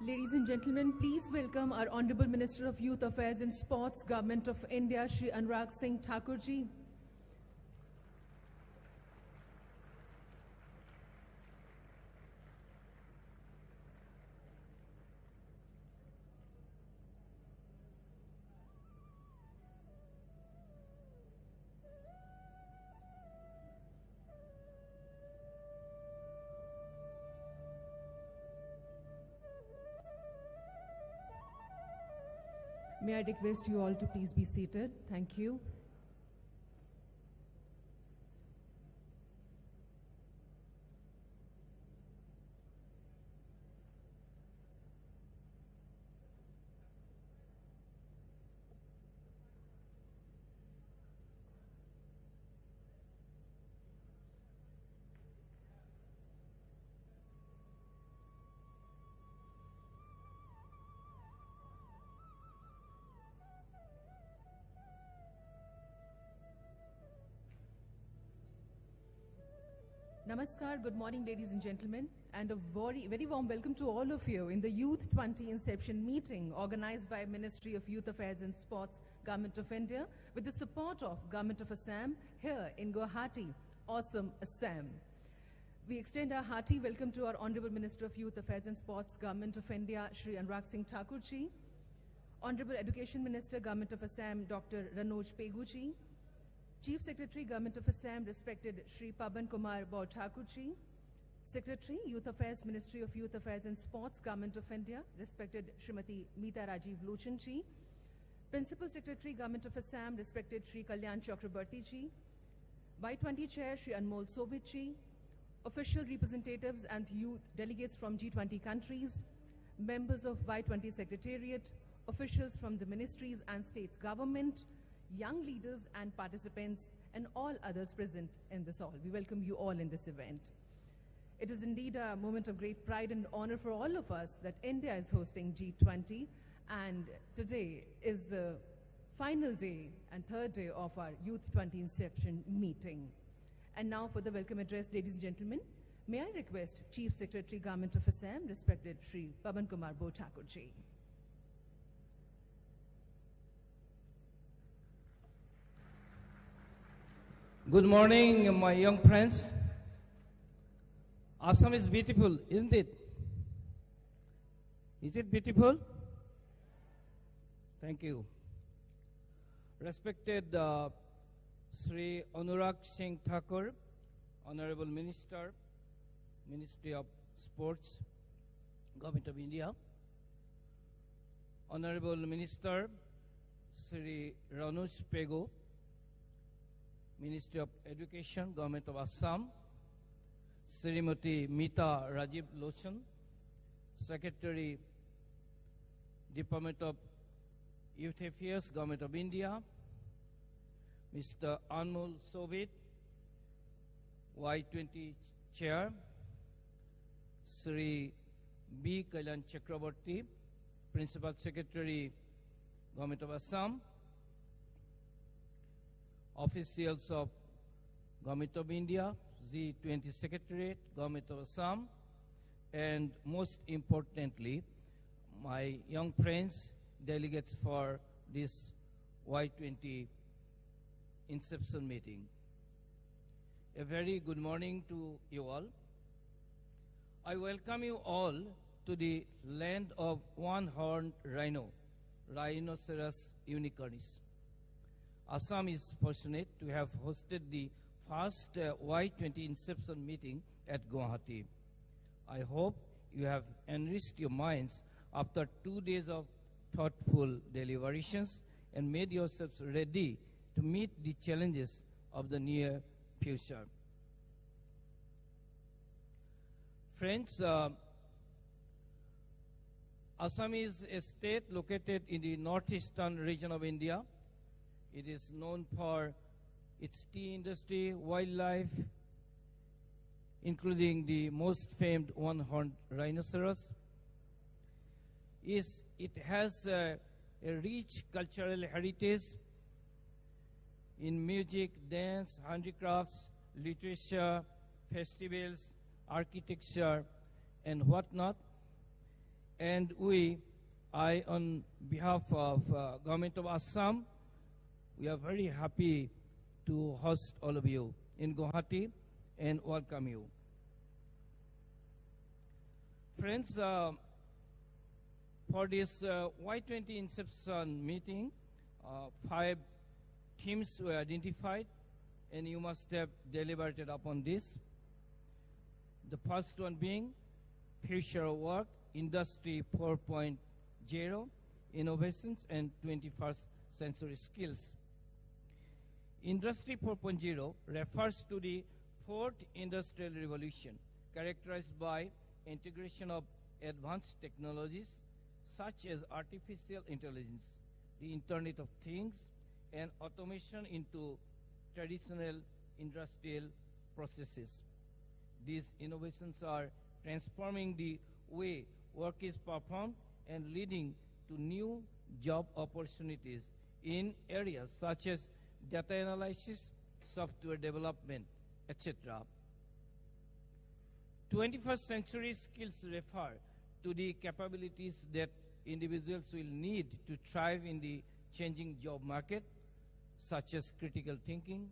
Ladies and gentlemen, please welcome our Honorable Minister of Youth Affairs and Sports, Government of India, Shri Anurag Singh Thakur ji. May I request you all to please be seated. Thank you. Namaskar, good morning ladies and gentlemen, and a very warm welcome to all of you in the Y20 Inception meeting organized by Ministry of Youth Affairs and Sports, Government of India, with the support of Government of Assam here in Guwahati, awesome Assam. We extend our hearty welcome to our Honorable Minister of Youth Affairs and Sports, Government of India, Shri Anurag Singh Thakur ji, Honorable Education Minister, Government of Assam, Dr. Ranoj Pegu ji, Chief Secretary, Government of Assam, respected Shri Paban Kumar Baur Thakur ji, Secretary, Youth Affairs, Ministry of Youth Affairs and Sports, Government of India, respected Srimati Meeta Rajiv Lochan ji, Principal Secretary, Government of Assam, respected Shri Kalyan Chakrabarti ji, Y20 Chair, Shri Anmol Sobit ji, official representatives and youth delegates from G20 countries, members of Y20 Secretariat, officials from the ministries and state government, young leaders and participants, and all others present in this hall. We welcome you all in this event. It is indeed a moment of great pride and honor for all of us that India is hosting G20, and today is the final day and third day of our Y20 Inception meeting. And now for the welcome address, ladies and gentlemen, may I request Chief Secretary, Government of Assam, respected Shri Paban Kumar Baur Thakur ji. Good morning, my young friends. Assam is beautiful, isn't it? Is it beautiful? Thank you. Respected Sri Anurag Singh Thakur, Honorable Minister, Ministry of Sports, Government of India, Honorable Minister Sri Ranoj Pegu, Ministry of Education, Government of Assam, Srimati Meeta Rajiv Lochan, Secretary, Department of Youth Affairs, Government of India, Mr. Anmol Sobit, Y20 Chair, Sri B. Kalyan Chakrabarti, Principal Secretary, Government of Assam, officials of Government of India, G20 Secretariat, Government of Assam, and most importantly, my young friends, delegates for this Y20 Inception meeting. A very good morning to you all. I welcome you all to the land of one-horned rhino, Rhinoceros unicornis. Assam is fortunate to have hosted the first Y20 Inception meeting at Guwahati. I hope you have enriched your minds after 2 days of thoughtful deliberations and made yourselves ready to meet the challenges of the near future. Friends, Assam is a state located in the northeastern region of India. It is known for its tea industry, wildlife, including the most famed one-horned rhinoceros. It has a rich cultural heritage in music, dance, handicrafts, literature, festivals, architecture, and whatnot. And on behalf of Government of Assam, we are very happy to host all of you in Guwahati and welcome you. Friends, for this Y20 Inception meeting, 5 themes were identified, and you must have deliberated upon this. The first one being future of work, Industry 4.0, innovations, and 21st century skills. Industry 4.0 refers to the fourth industrial revolution, characterized by integration of advanced technologies such as artificial intelligence, the Internet of Things, and automation into traditional industrial processes. These innovations are transforming the way work is performed and leading to new job opportunities in areas such as data analysis, software development, etc. 21st century skills refer to the capabilities that individuals will need to thrive in the changing job market, such as critical thinking,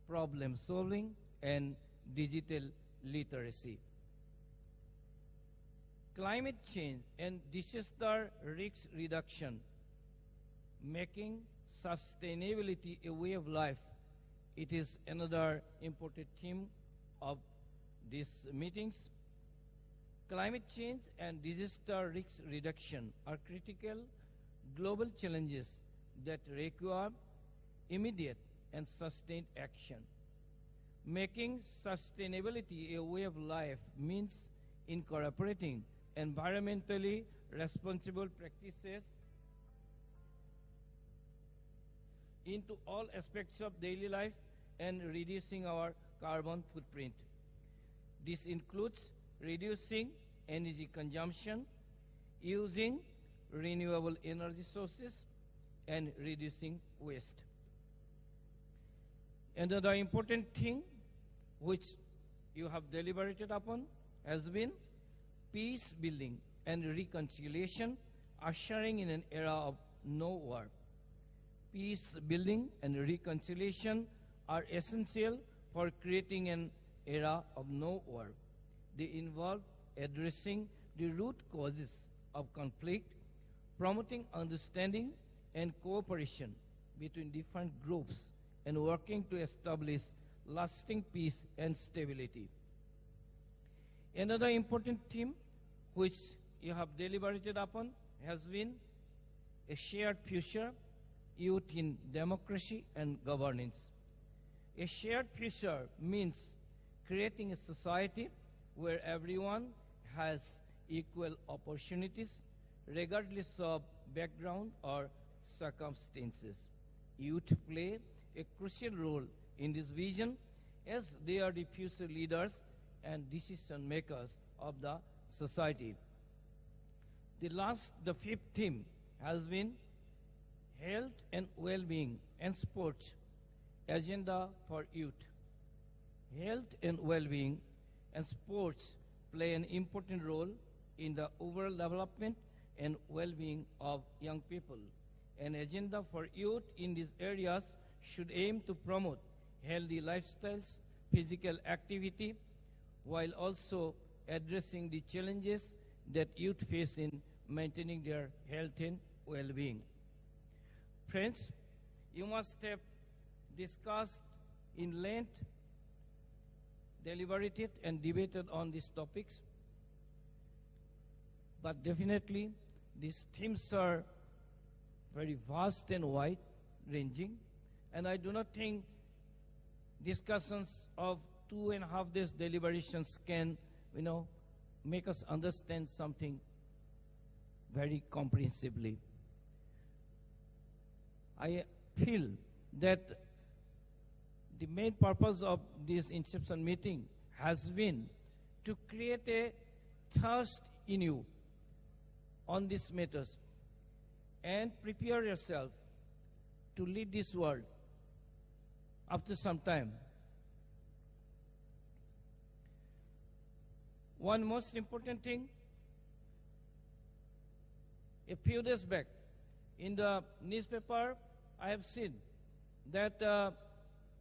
problem solving, and digital literacy. Climate change and disaster risk reduction, making sustainability a way of life. It is another important theme of these meetings. Climate change and disaster risk reduction are critical global challenges that require immediate and sustained action. Making sustainability a way of life means incorporating environmentally responsible practices into all aspects of daily life and reducing our carbon footprint. This includes reducing energy consumption, using renewable energy sources, and reducing waste. Another important thing which you have deliberated upon has been peace building and reconciliation, ushering in an era of no war. Peace building and reconciliation are essential for creating an era of no war. They involve addressing the root causes of conflict, promoting understanding and cooperation between different groups, and working to establish lasting peace and stability. Another important theme which you have deliberated upon has been a shared future, youth in democracy and governance. A shared future means creating a society where everyone has equal opportunities, regardless of background or circumstances. Youth play a crucial role in this vision as they are the future leaders and decision makers of the society. The fifth theme has been health and well-being and sports, agenda for youth. Health and well-being and sports play an important role in the overall development and well-being of young people. An agenda for youth in these areas should aim to promote healthy lifestyles, physical activity, while also addressing the challenges that youth face in maintaining their health and well-being. Friends, you must have discussed in length, deliberated and debated on these topics, but definitely these themes are very vast and wide-ranging, and I do not think discussions of 2.5 days deliberations can, make us understand something very comprehensively. I feel that the main purpose of this Inception meeting has been to create a thirst in you on these matters and prepare yourself to lead this world after some time. One most important thing A few days back, in the newspaper, I have seen that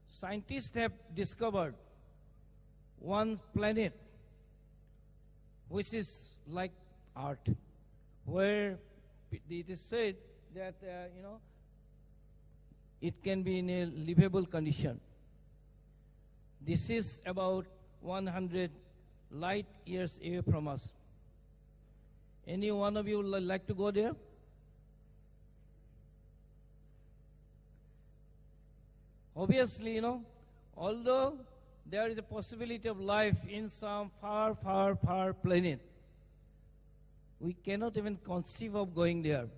scientists have discovered one planet which is like Earth, where it is said that, it can be in a livable condition. This is about 100 light years away from us. Any one of you would like to go there? Obviously, although there is a possibility of life in some far, far, far planet, we cannot even conceive of going there.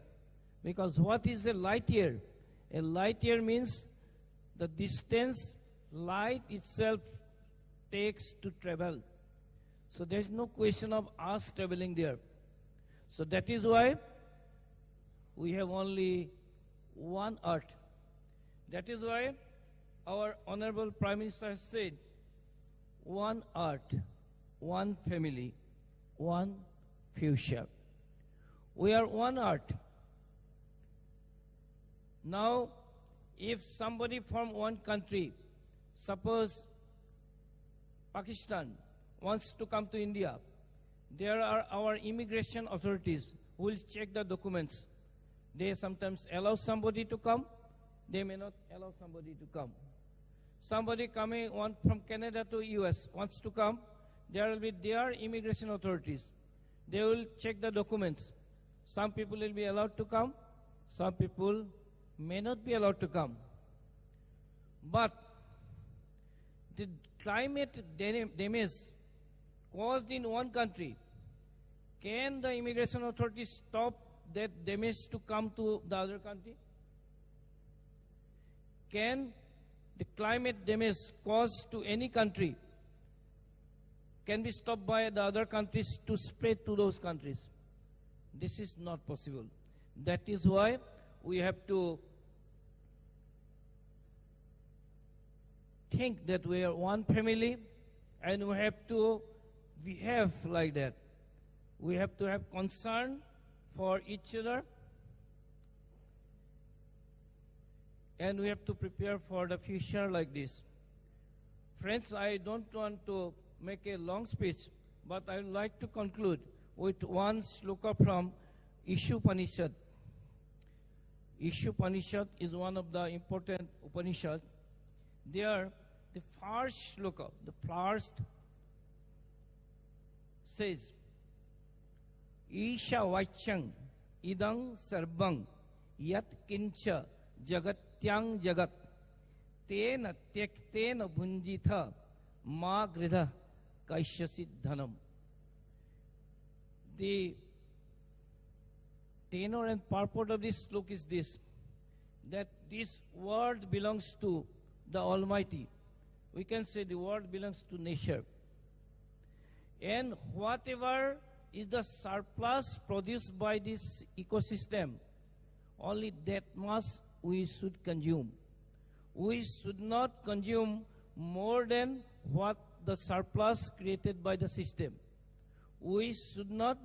Because what is a light year? A light year means the distance light itself takes to travel. So there is no question of us traveling there. So that is why we have only one Earth. That is why our Honorable Prime Minister has said, one Earth, one family, one future. We are one Earth. Now, if somebody from one country, suppose Pakistan, wants to come to India, there are our immigration authorities who will check the documents. They sometimes allow somebody to come, they may not allow somebody to come. Somebody coming from Canada to US wants to come, there will be their immigration authorities. They will check the documents. Some people will be allowed to come, some people may not be allowed to come. But the climate damage caused in one country, can the immigration authorities stop that damage to come to the other country? Can the climate damage caused to any country can be stopped by the other countries to spread to those countries? This is not possible. That is why we have to think that we are one family and we have to behave like that. We have to have concern for each other and we have to prepare for the future like this. Friends, I don't want to make a long speech, but I would like to conclude with one shloka from Y20. Y20 is one of the important Upanishads. There, the first shloka, the first says, Isha Vachang Idang Sarvang Yat Kincha Jagatyang Jagat Tena Tyaktena Bhunjitha Ma Gridha Kaishasid Dhanam. The tenor and purport of this sloka is this, that this world belongs to the Almighty. We can say the world belongs to nature. And whatever is the surplus produced by this ecosystem, only that much we should consume. We should not consume more than what the surplus created by the system. We should not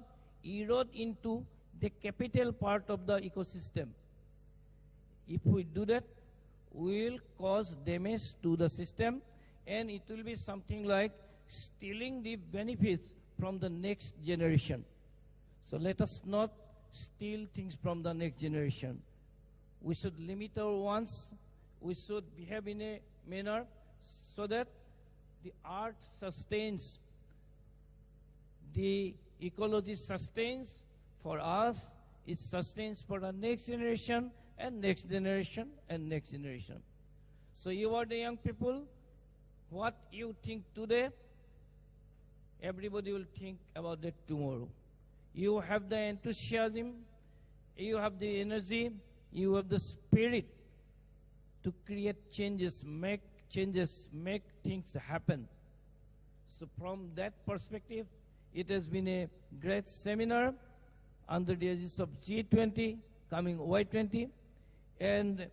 erode into the capital part of the ecosystem. If we do that, we will cause damage to the system and it will be something like stealing the benefits from the next generation. So let us not steal things from the next generation. We should limit our wants. We should behave in a manner so that the earth sustains, the ecology sustains for us, it sustains for the next generation and next generation and next generation. So you are the young people, what you think today, everybody will think about that tomorrow. You have the enthusiasm, you have the energy, you have the spirit to create changes, make things happen. So from that perspective, it has been a great seminar under the aegis of G20, coming Y20, and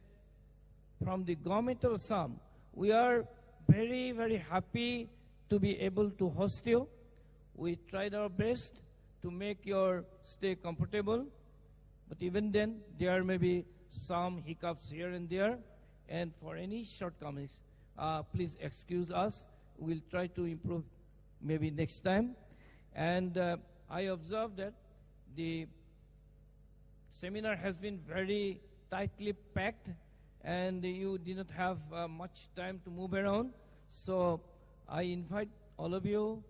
from the government of Assam, we are very, very happy to be able to host you. We tried our best to make your stay comfortable. But even then, there may be some hiccups here and there. And for any shortcomings, please excuse us. We'll try to improve maybe next time. And I observed that the seminar has been very tightly packed, and you did not have much time to move around. So I invite all of you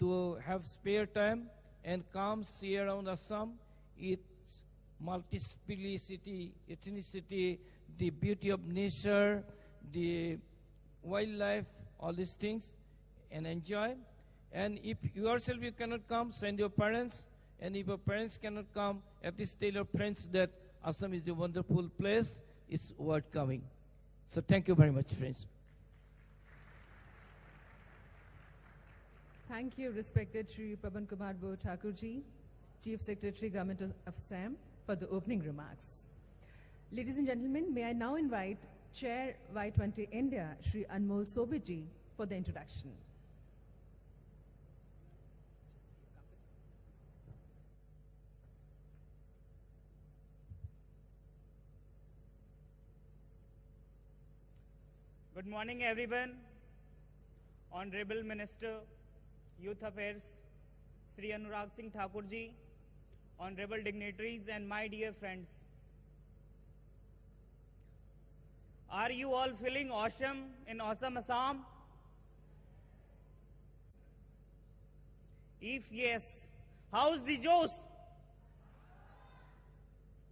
to have spare time and come see around Assam, its multiplicity, ethnicity, the beauty of nature, the wildlife, all these things, and enjoy. And if yourself you cannot come, send your parents. And if your parents cannot come, at least tell your friends that Assam is a wonderful place. It's worth coming. So thank you very much, friends. Thank you, respected Shri Pavan Kumar Bo Thakurji, Chief Secretary, Government of Assam, for the opening remarks. Ladies and gentlemen, may I now invite Chair Y20 India, Shri Anmol Soviji, for the introduction. Good morning, everyone. Honorable Minister, Youth Affairs, Sri Anurag Singh Thakurji, honorable dignitaries, and my dear friends. Are you all feeling awesome in awesome Assam? If yes, how's the Josh?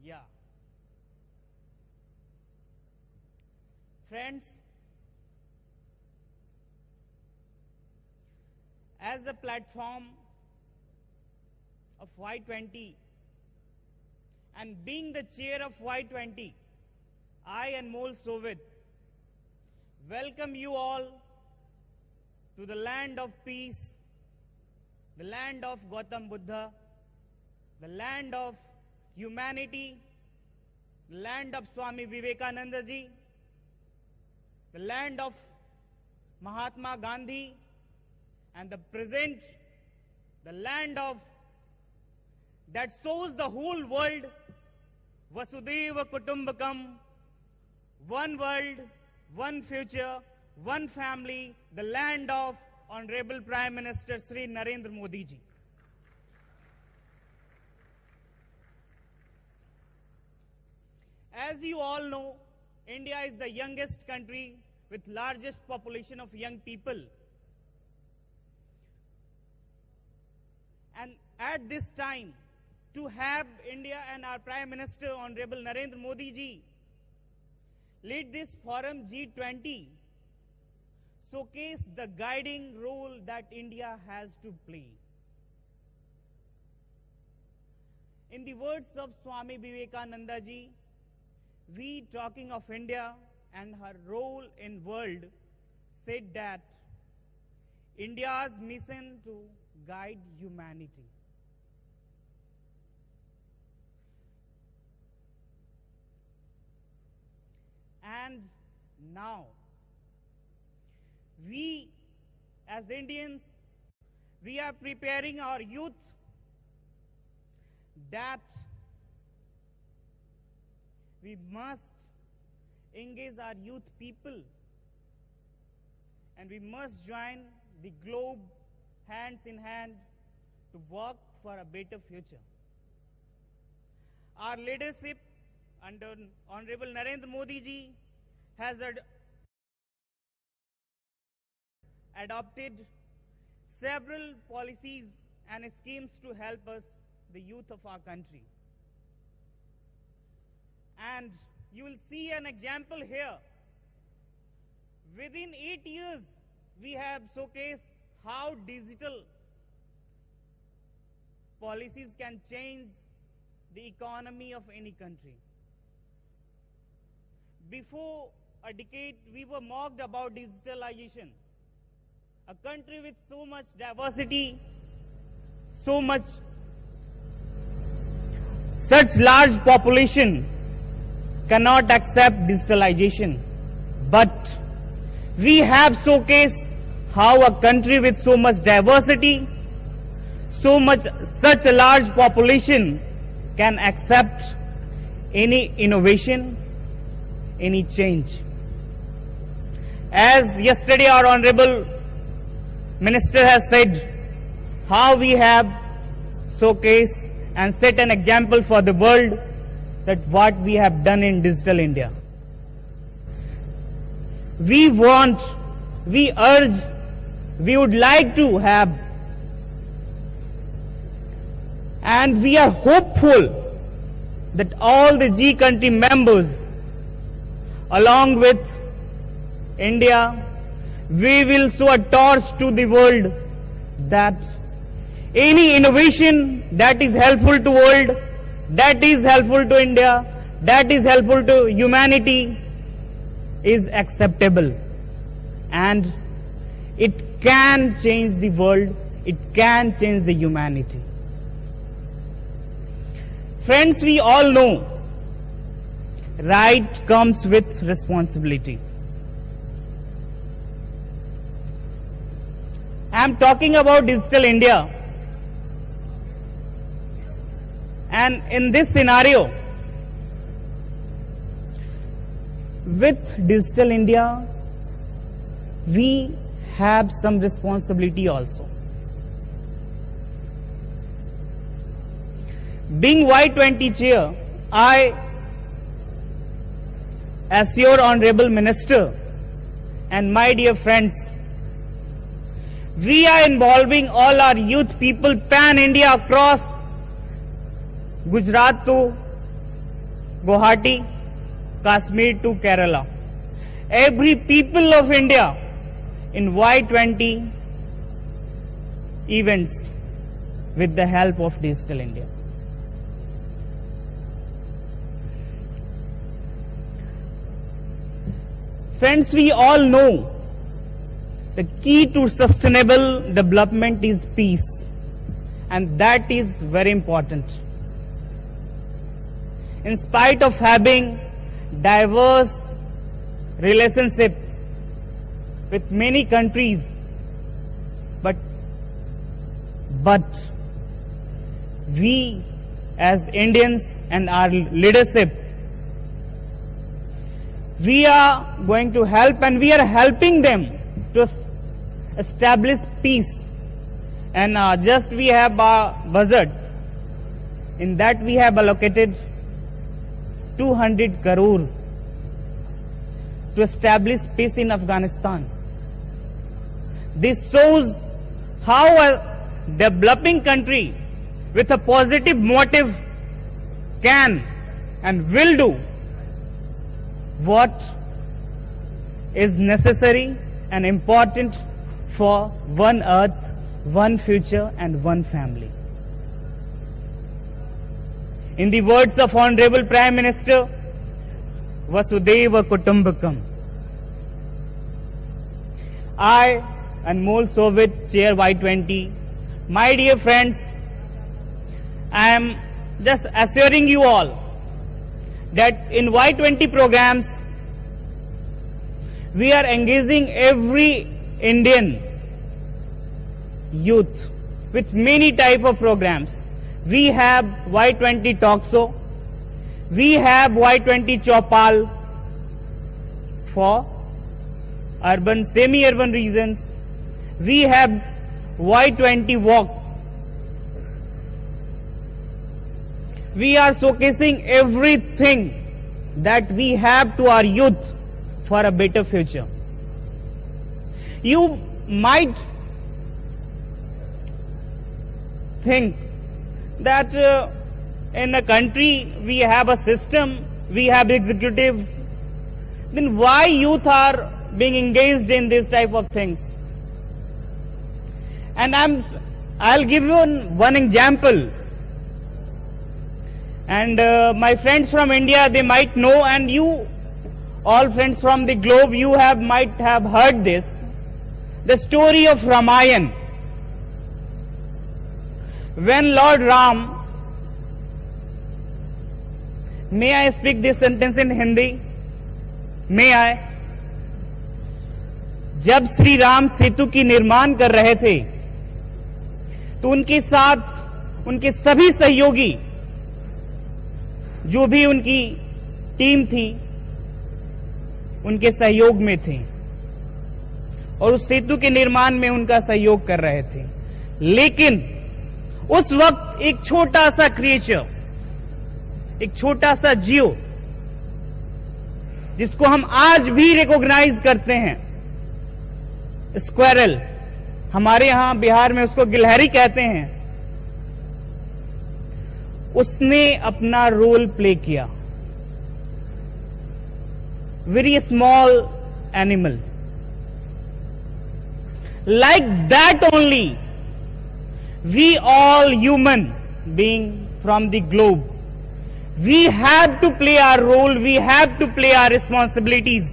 Yeah. Friends, as a platform of Y20 and being the chair of Y20, I, Anmol Sovid, welcome you all to the land of peace, the land of Gautam Buddha, the land of humanity, the land of Swami Vivekananda ji, the land of Mahatma Gandhi, and the present, the land of that shows the whole world, Vasudhaiva Kutumbakam, one world, one future, one family, the land of Honorable Prime Minister Sri Narendra Modi ji. As you all know, India is the youngest country with largest population of young people. And at this time, to have India and our Prime Minister, Honorable Narendra Modi ji, lead this forum G20, showcase the guiding role that India has to play. In the words of Swami Vivekananda ji, we talking of India and her role in world said that India's mission to guide humanity. And now, we as Indians, we are preparing our youth that we must engage our youth people and we must join the globe hands in hand to work for a better future. Our leadership under Honorable Narendra Modi ji has adopted several policies and schemes to help us, the youth of our country. And you will see an example here. Within 8 years, we have showcased how digital policies can change the economy of any country. Before a decade, we were mocked about digitalization. A country with so much diversity, such large population cannot accept digitalization. But we have showcased how a country with so much diversity, such a large population can accept any innovation, any change. As yesterday our Honorable Minister has said, how we have showcased and set an example for the world that what we have done in Digital India. We want, we urge, we would like to have, and we are hopeful that all the G country members along with India, we will show a torch to the world that any innovation that is helpful to world, that is helpful to India, that is helpful to humanity is acceptable, and it can change the world, it can change the humanity. Friends, we all know right comes with responsibility. I am talking about Digital India. And in this scenario, with Digital India, we have some responsibility also. Being Y20 chair, I assure Honorable Minister and my dear friends, we are involving all our youth people pan-India across Gujarat to Guwahati, Kashmir to Kerala. Every people of India in Y20 events with the help of Digital India. Friends, we all know the key to sustainable development is peace, and that is very important. In spite of having diverse relationship with many countries, but we as Indians and our leadership, we are going to help, and we are helping them to establish peace. And just we have a budget, in that we have allocated 200 crore to establish peace in Afghanistan. This shows how a developing country with a positive motive can and will do what is necessary and important for one earth, one future and one family. In the words of Honorable Prime Minister, Vasudhaiva Kutumbakam. I, Anmol Soviet, Chair Y20, my dear friends, I am just assuring you all that in Y20 programs, we are engaging every Indian youth with many type of programs. We have Y20 Talk Show, we have Y20 Chopal for urban, semi-urban regions, we have Y20 Walk. We are showcasing everything that we have to our youth for a better future. You might think that in a country we have a system, we have executive, then why youth are being engaged in this type of things? And I'll give you one example. And my friends from India, they might know, and you all friends from the globe, you might have heard this. The story of Ramayana. When Lord Ram, may I speak this sentence in Hindi? May I? जब श्री राम सेतु की निर्माण कर रहे थे, तो उनके साथ उनके सभी सहयोगी जो भी उनकी टीम थी उनके सहयोग में थे और उस सेतु के निर्माण में उनका सहयोग कर रहे थे। लेकिन उस वक्त एक छोटा सा क्रिएचर, एक छोटा सा जीव, जिसको हम आज भी रिकॉग्नाइज करते हैं, स्क्वायरल, हमारे यहां बिहार में उसको गिलहरी कहते हैं, उसने अपना रोल प्ले किया। Very small animal, like that only we all human being from the globe, we have to play our role, we have to play our responsibilities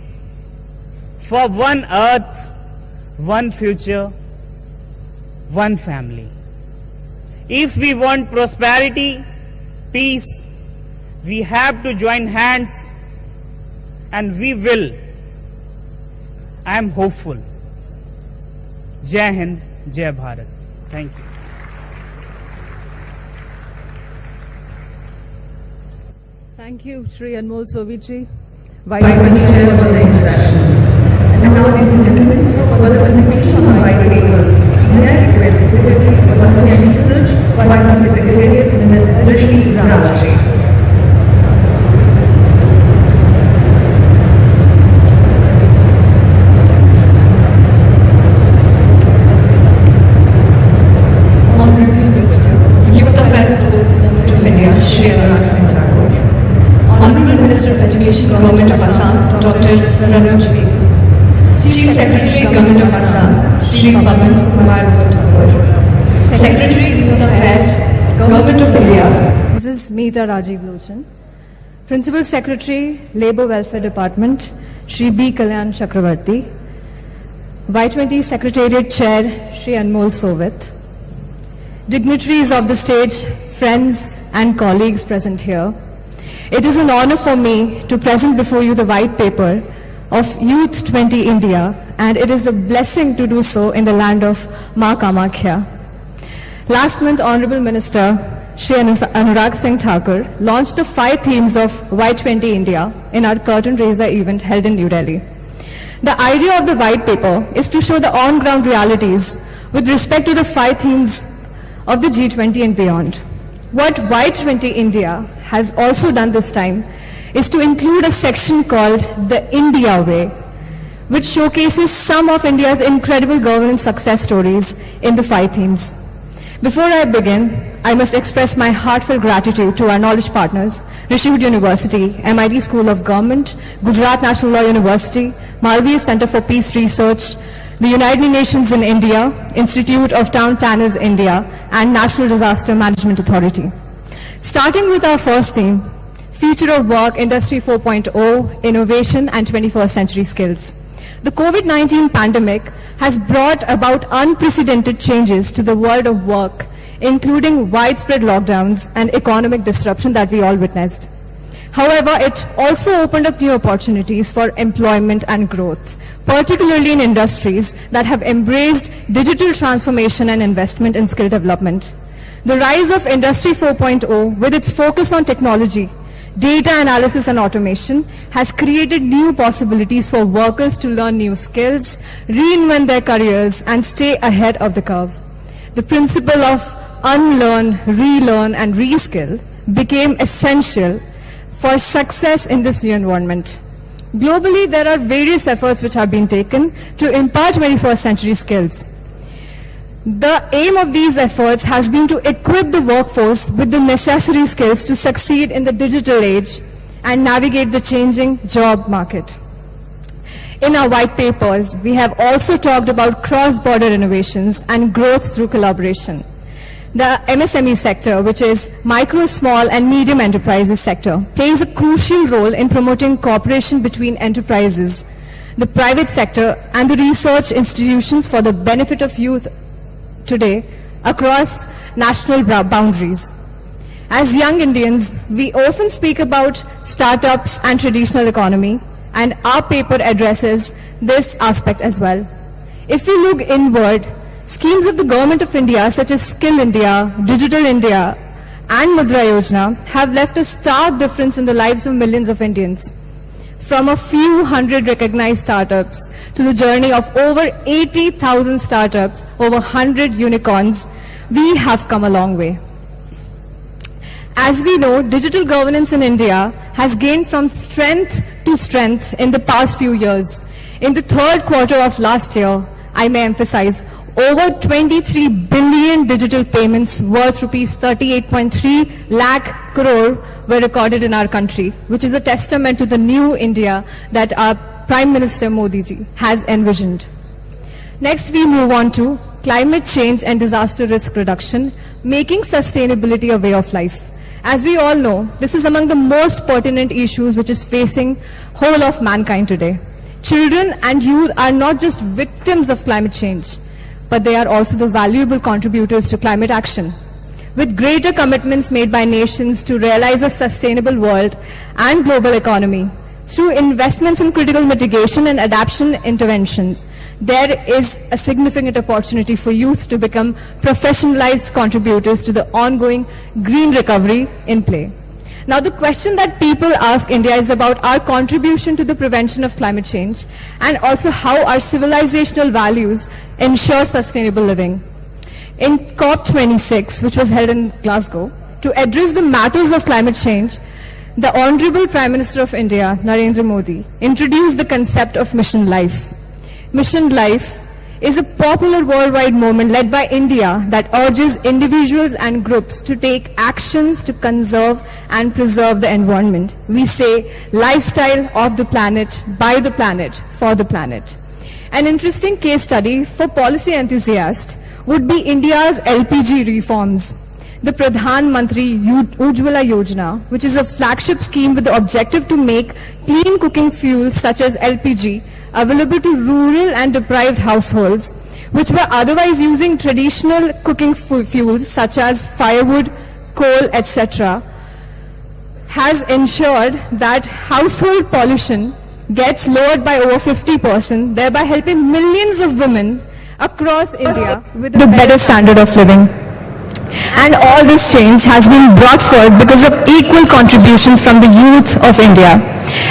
for one earth, one future, one family. If we want prosperity, peace, we have to join hands, and we will. I am hopeful. जय हिंद, जय Bharat. Thank you. Thank you, Shri Anmol Soviji. Y20 Inception. And now, ladies and gentlemen, for the presentation on white papers, may I request Secretary of Associate Research, Y20 Secretariat, Ms. Rishmi Raj. Government of Assam, Dr. Ranuj B. Chief Secretary, Government of Assam, Shri Pavan Kumar Thakur. Secretary, Youth Affairs, Government of India, Mrs. Meeta Rajiv Lochan. Principal Secretary, Labour Welfare Department, Shri B. Kalyan Chakravarti. Y20 Secretariat Chair, Shri Anmol Sovit. Dignitaries of the stage, friends and colleagues present here. It is an honor for me to present before you the white paper of Y20 India, and it is a blessing to do so in the land of Ma Kamakhya. Last month, Honorable Minister Shri Anurag Singh Thakur launched the 5 themes of Y20 India in our curtain raiser event held in New Delhi. The idea of the white paper is to show the on-ground realities with respect to the 5 themes of the G20 and beyond. What Y20 India has also done this time is to include a section called the India Way, which showcases some of India's incredible governance success stories in the 5 themes. Before I begin, I must express my heartfelt gratitude to our knowledge partners, Rishihood University, MIT School of Government, Gujarat National Law University, Malviya Center for Peace Research, the United Nations in India, Institute of Town Planners India, and National Disaster Management Authority. Starting with our first theme, Future of Work, Industry 4.0, Innovation and 21st Century Skills. The COVID-19 pandemic has brought about unprecedented changes to the world of work, including widespread lockdowns and economic disruption that we all witnessed. However, it also opened up new opportunities for employment and growth, particularly in industries that have embraced digital transformation and investment in skill development. The rise of Industry 4.0, with its focus on technology, data analysis and automation, has created new possibilities for workers to learn new skills, reinvent their careers, and stay ahead of the curve. The principle of unlearn, relearn, and reskill became essential for success in this new environment. Globally, there are various efforts which have been taken to impart 21st century skills. The aim of these efforts has been to equip the workforce with the necessary skills to succeed in the digital age and navigate the changing job market. In our white papers, we have also talked about cross-border innovations and growth through collaboration. The MSME sector, which is micro, small and medium enterprises sector, plays a crucial role in promoting cooperation between enterprises, the private sector and the research institutions for the benefit of youth today across national boundaries. As young Indians, we often speak about startups and traditional economy, and our paper addresses this aspect as well. If we look inward, schemes of the Government of India such as Skill India, Digital India, and Mudra Yojana have left a stark difference in the lives of millions of Indians. From a few hundred recognized startups to the journey of over 80,000 startups, over 100 unicorns, we have come a long way. As we know, digital governance in India has gained from strength to strength in the past few years. In the third quarter of last year, I may emphasize, over 23 billion digital payments worth rupees 38.3 lakh crore were recorded in our country, which is a testament to the new India that our Prime Minister Modi ji has envisioned. Next, we move on to climate change and disaster risk reduction, making sustainability a way of life. As we all know, this is among the most pertinent issues which is facing whole of mankind today. Children and youth are not just victims of climate change, but they are also the valuable contributors to climate action. With greater commitments made by nations to realize a sustainable world and global economy, through investments in critical mitigation and adaptation interventions, there is a significant opportunity for youth to become professionalized contributors to the ongoing green recovery in play. Now, the question that people ask India is about our contribution to the prevention of climate change and also how our civilizational values ensure sustainable living. In COP26, which was held in Glasgow, to address the matters of climate change, the Honorable Prime Minister of India, Narendra Modi, introduced the concept of Mission Life. Mission Life is a popular worldwide movement led by India that urges individuals and groups to take actions to conserve and preserve the environment. We say lifestyle of the planet, by the planet, for the planet. An interesting case study for policy enthusiasts would be India's LPG reforms. The Pradhan Mantri Ujjwala Yojana, which is a flagship scheme with the objective to make clean cooking fuels such as LPG available to rural and deprived households, which were otherwise using traditional cooking fuels such as firewood, coal, etc., has ensured that household pollution gets lowered by over 50%, thereby helping millions of women across India with a better standard of living. And all this change has been brought forth because of equal contributions from the youth of India.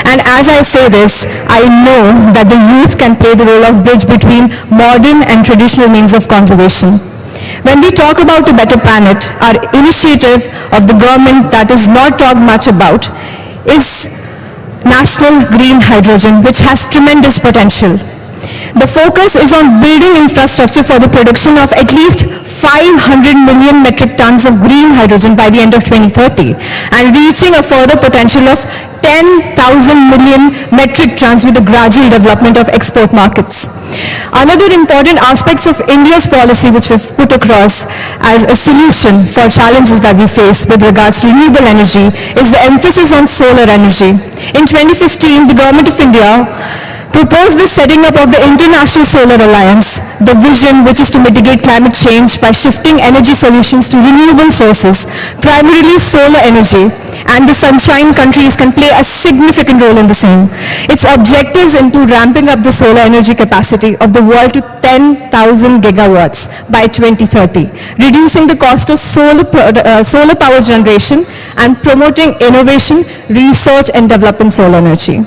And as I say this, I know that the youth can play the role of bridge between modern and traditional means of conservation. When we talk about a better planet, our initiative of the government that is not talked much about is National Green Hydrogen, which has tremendous potential. The focus is on building infrastructure for the production of at least 500 million metric tons of green hydrogen by the end of 2030 and reaching a further potential of 10,000 million metric tons with the gradual development of export markets. Another important aspects of India's policy which we've put across as a solution for challenges that we face with regards to renewable energy is the emphasis on solar energy. In 2015, the Government of India proposed the setting up of the International Solar Alliance, the vision which is to mitigate climate change by shifting energy solutions to renewable sources, primarily solar energy, and the sunshine countries can play a significant role in the same. Its objectives include ramping up the solar energy capacity of the world to 10,000 gigawatts by 2030, reducing the cost of solar power generation, and promoting innovation, research, and development solar energy.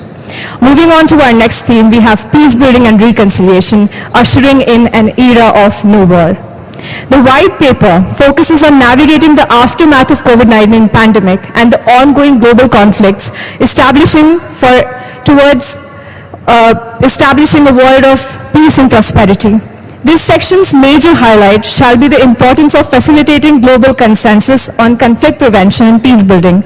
Moving on to our next theme, we have peace building and reconciliation, ushering in an era of no war. The white paper focuses on navigating the aftermath of COVID-19 pandemic and the ongoing global conflicts, establishing a world of peace and prosperity. This section's major highlight shall be the importance of facilitating global consensus on conflict prevention and peace building,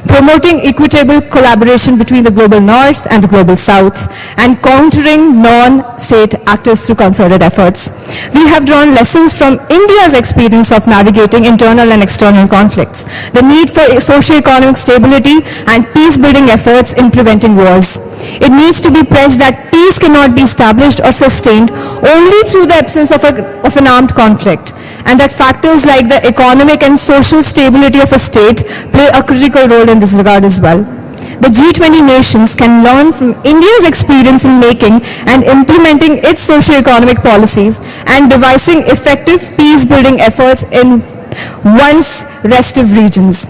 promoting equitable collaboration between the global north and the global south, and countering non-state actors through concerted efforts. We have drawn lessons from India's experience of navigating internal and external conflicts, the need for socio-economic stability and peace-building efforts in preventing wars. It needs to be pressed that peace cannot be established or sustained only through the absence of an armed conflict, and that factors like the economic and social stability of a state play a critical role in this regard as well. The G20 nations can learn from India's experience in making and implementing its socio-economic policies and devising effective peace-building efforts in once restive regions.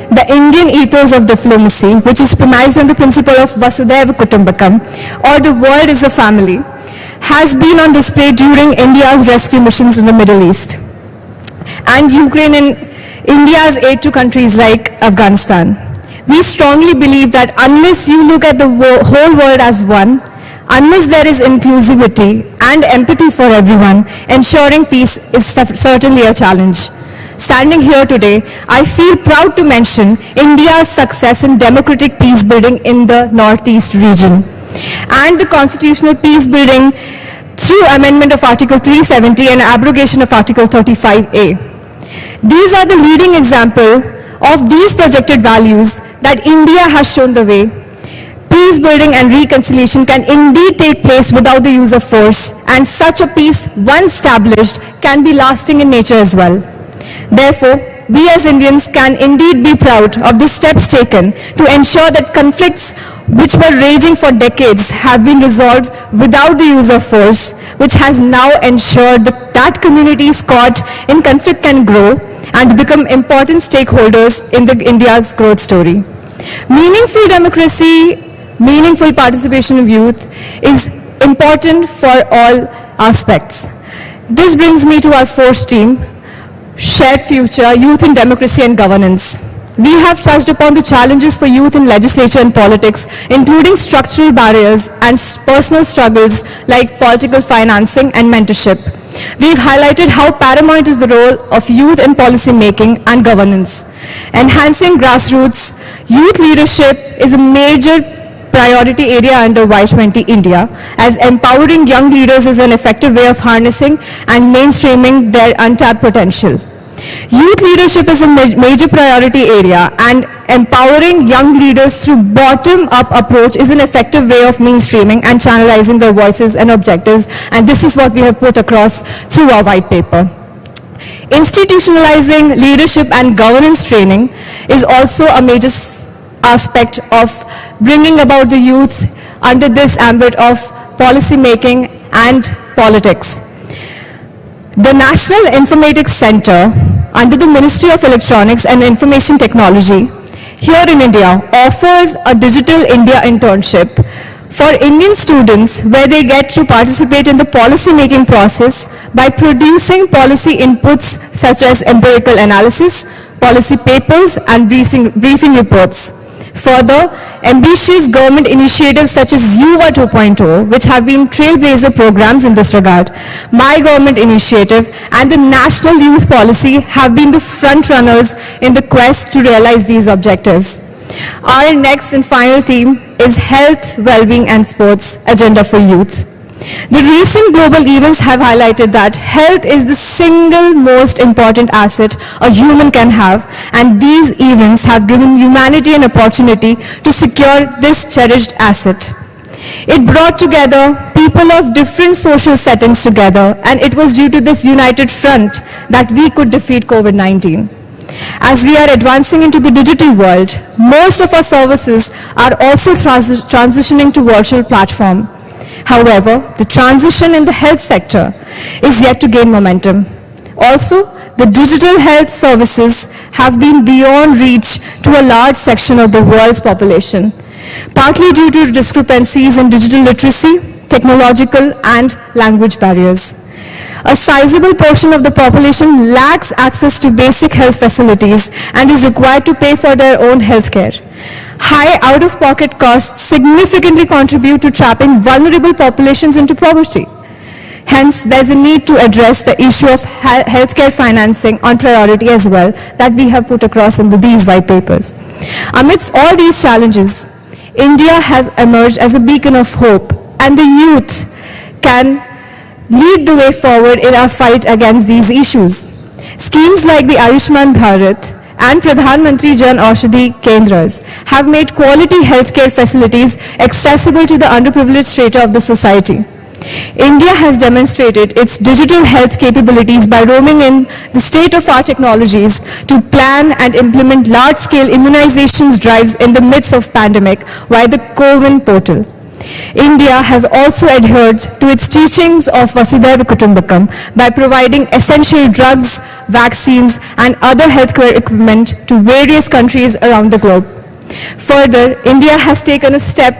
The Indian ethos of diplomacy, which is premised on the principle of Vasudhaiva Kutumbakam, or the world is a family, has been on display during India's rescue missions in the Middle East, and Ukraine and India's aid to countries like Afghanistan. We strongly believe that unless you look at the whole world as one, unless there is inclusivity and empathy for everyone, ensuring peace is certainly a challenge. Standing here today, I feel proud to mention India's success in democratic peace building in the Northeast region and the constitutional peace building through amendment of Article 370 and abrogation of Article 35A. These are the leading example of these projected values that India has shown the way. Peace building and reconciliation can indeed take place without the use of force, and such a peace, once established, can be lasting in nature as well. Therefore, we as Indians can indeed be proud of the steps taken to ensure that conflicts which were raging for decades have been resolved without the use of force, which has now ensured that communities caught in conflict can grow and become important stakeholders in India's growth story. Meaningful democracy, meaningful participation of youth is important for all aspects. This brings me to our fourth theme, shared future, youth in democracy and governance. We have touched upon the challenges for youth in legislature and politics, including structural barriers and personal struggles like political financing and mentorship. We've highlighted how paramount is the role of youth in policy making and governance. Enhancing grassroots youth leadership is a major priority area under Y20 India, as empowering young leaders is an effective way of harnessing and mainstreaming their untapped potential. Youth leadership is a major priority area, and empowering young leaders through bottom-up approach is an effective way of mainstreaming and channelizing their voices and objectives, and this is what we have put across through our white paper. Institutionalizing leadership and governance training is also a major aspect of bringing about the youth under this ambit of policy making and politics. The National Informatics Center under the Ministry of Electronics and Information Technology here in India offers a Digital India internship for Indian students where they get to participate in the policy making process by producing policy inputs such as empirical analysis, policy papers and briefing reports. Further, ambitious government initiatives such as Y20, which have been trailblazer programs in this regard, My Government Initiative and the National Youth Policy have been the front runners in the quest to realize these objectives. Our next and final theme is Health, Wellbeing and Sports Agenda for Youth. The recent global events have highlighted that health is the single most important asset a human can have, and these events have given humanity an opportunity to secure this cherished asset. It brought together people of different social settings together, and it was due to this united front that we could defeat COVID-19. As we are advancing into the digital world, most of our services are also transitioning to virtual platform. However, the transition in the health sector is yet to gain momentum. Also, the digital health services have been beyond reach to a large section of the world's population, partly due to discrepancies in digital literacy, technological and language barriers. A sizable portion of the population lacks access to basic health facilities and is required to pay for their own health care. High out-of-pocket costs significantly contribute to trapping vulnerable populations into poverty. Hence, there's a need to address the issue of healthcare financing on priority as well that we have put across in these white papers. Amidst all these challenges, India has emerged as a beacon of hope, and the youth can lead the way forward in our fight against these issues. Schemes like the Ayushman Bharat and Pradhan Mantri Jan Aushadhi Kendras have made quality healthcare facilities accessible to the underprivileged strata of the society. India has demonstrated its digital health capabilities by roaming in the state-of-art technologies to plan and implement large-scale immunizations drives in the midst of pandemic via the CoWIN portal. India has also adhered to its teachings of Vasudhaiva Kutumbakam by providing essential drugs, vaccines, and other healthcare equipment to various countries around the globe. Further, India has taken a step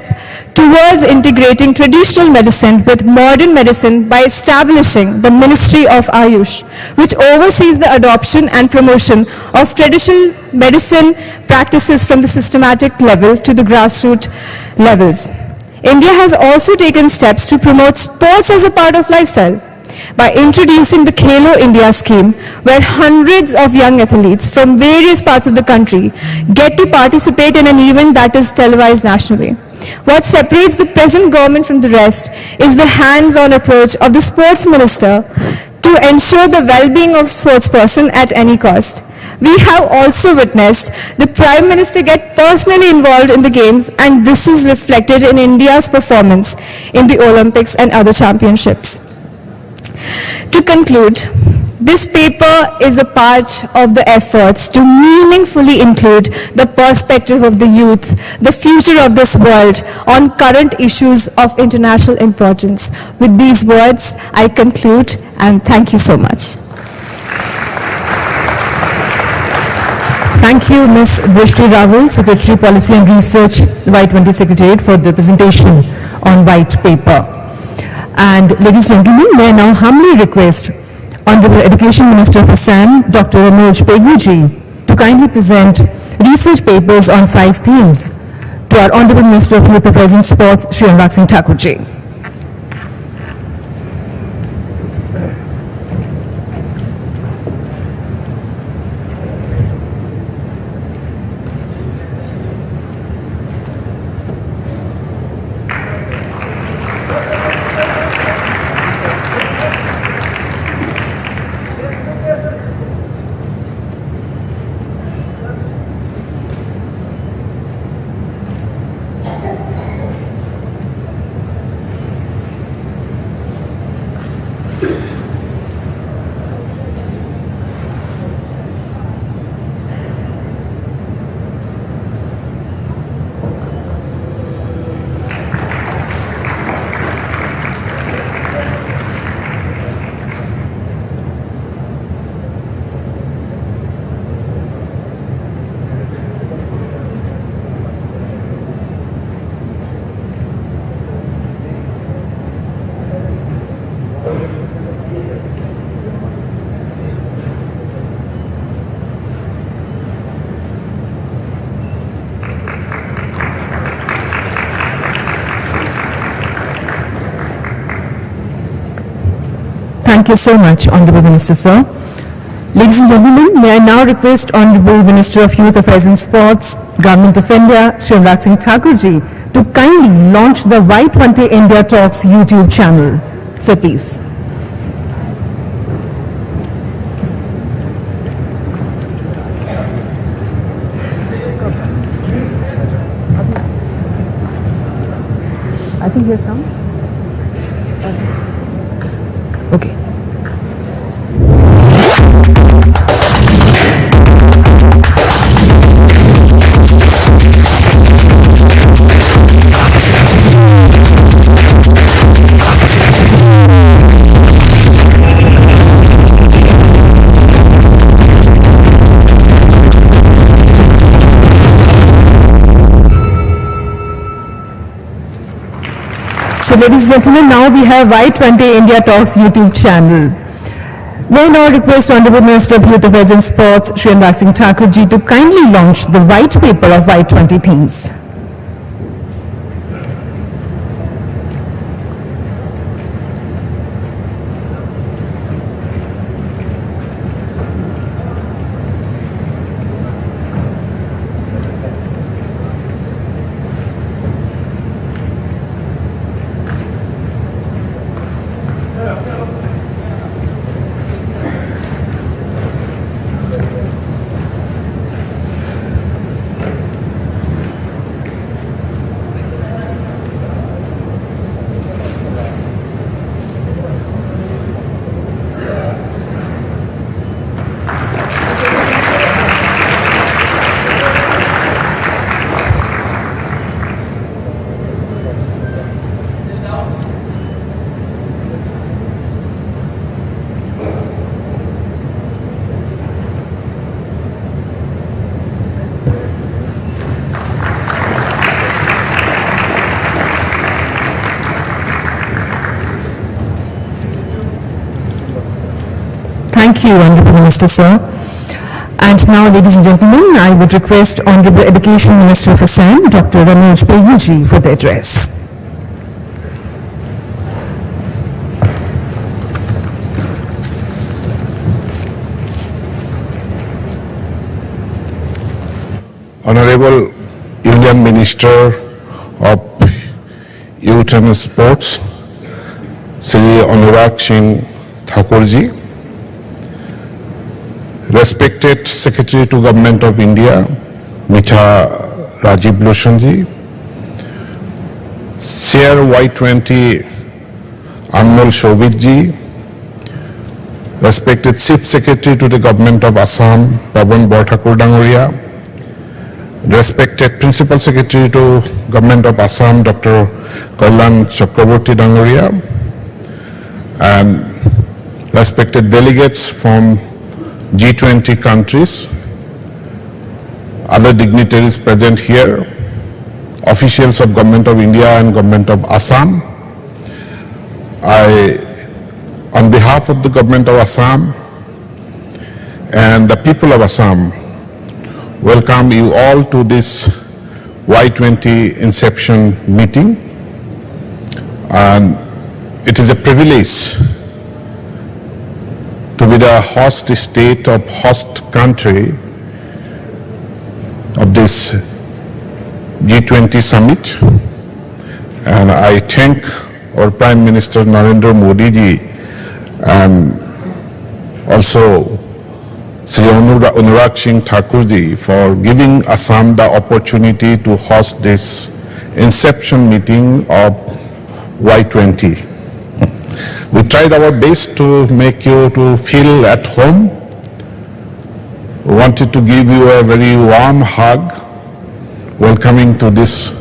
towards integrating traditional medicine with modern medicine by establishing the Ministry of Ayush, which oversees the adoption and promotion of traditional medicine practices from the systematic level to the grassroots levels. India has also taken steps to promote sports as a part of lifestyle by introducing the Khelo India scheme, where hundreds of young athletes from various parts of the country get to participate in an event that is televised nationally. What separates the present government from the rest is the hands-on approach of the sports minister to ensure the well-being of sportsperson at any cost. We have also witnessed the Prime Minister get personally involved in the games, and this is reflected in India's performance in the Olympics and other championships. To conclude, this paper is a part of the efforts to meaningfully include the perspective of the youth, the future of this world, on current issues of international importance. With these words, I conclude, and thank you so much. Thank you, Ms. Drishti Rawal, Secretary Policy and Research, Y20 Secretariat, for the presentation on white paper. And ladies and gentlemen, may I now humbly request Honorable Education Minister of Assam, Dr. Ramoj Peguji, to kindly present research papers on 5 themes to our Honorable Minister of Youth Affairs and Sports, Shri Anurag Singh Thakurji. Thank you so much, Honorable Minister, sir. Ladies and gentlemen, may I now request Honorable Minister of Youth Affairs and Sports, Government of India, Shri Anurag Singh Thakurji, to kindly launch the Y20 India Talks YouTube channel. Sir, please. I think he has come. Okay. So ladies and gentlemen, now we have Y20 India Talks YouTube channel. May I now request Honorable Minister of Youth Affairs and Sports, Shri Anurag Singh Thakurji, to kindly launch the white paper of Y20 themes. Thank you, Honorable Minister, sir. And now, ladies and gentlemen, I would request Honorable Education Minister of Assam, Dr. Ranoj Peyuji, for the address. Honorable Union Minister of Youth and Sports, Sri Anurag Singh Thakurji, respected Secretary to Government of India, Mitha Rajiv Loshanji, Chair Y20 Anmol Shobitji, respected Chief Secretary to the Government of Assam, Pawan Borthakur Dangoria, respected Principal Secretary to Government of Assam, Dr. Kalyan Chakraborty Dangoria, and respected delegates from G20 countries, other dignitaries present here, officials of Government of India and Government of Assam. On behalf of the Government of Assam and the people of Assam, welcome you all to this Y20 Inception meeting. And it is a privilege to be the host state of host country of this G20 summit. And I thank our Prime Minister Narendra Modi ji and also Sri Anurag Singh Thakurji for giving Assam the opportunity to host this inception meeting of Y20. We tried our best to make you to feel at home. We wanted to give you a very warm hug, welcoming to this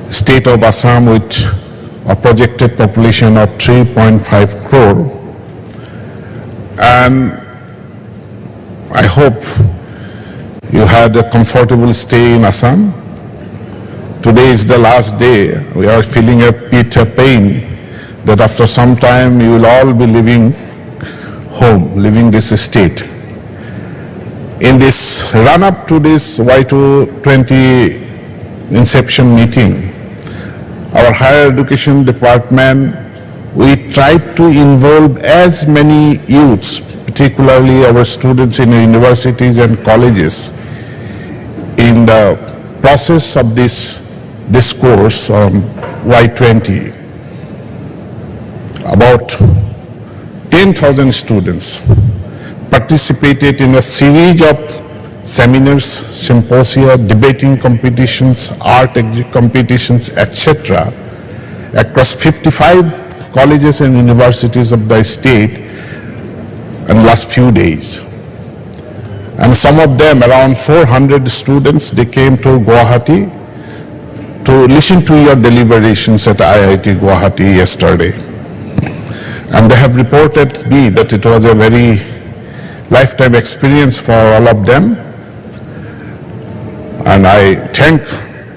state of Assam with a projected population of 3.5 crore. And I hope you had a comfortable stay in Assam. Today is the last day. We are feeling a bit of pain that after some time you will all be leaving home, leaving this state. In this run-up to this Y20 Inception meeting, our higher education department, we tried to involve as many youths, particularly our students in universities and colleges, in the process of this discourse on Y20. About 10,000 students participated in a series of seminars, symposia, debating competitions, art competitions, etc. across 55 colleges and universities of the state in the last few days. And some of them, around 400 students, they came to Guwahati to listen to your deliberations at IIT Guwahati yesterday. And they have reported me that it was a very lifetime experience for all of them. And I thank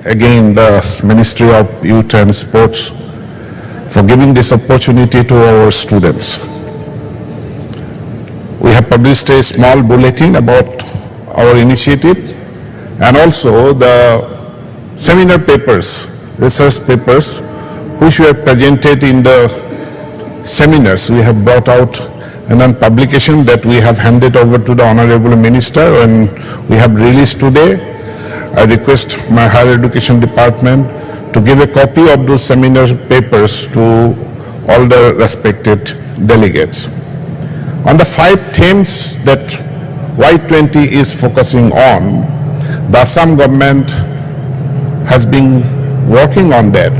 again the Ministry of Youth and Sports for giving this opportunity to our students. We have published a small bulletin about our initiative and also the seminar papers, research papers, which were presented in the seminars. We have brought out a publication that we have handed over to the Honorable Minister and we have released today. I request my Higher Education Department to give a copy of those seminar papers to all the respected delegates. On the 5 themes that Y20 is focusing on, the Assam government has been working on that.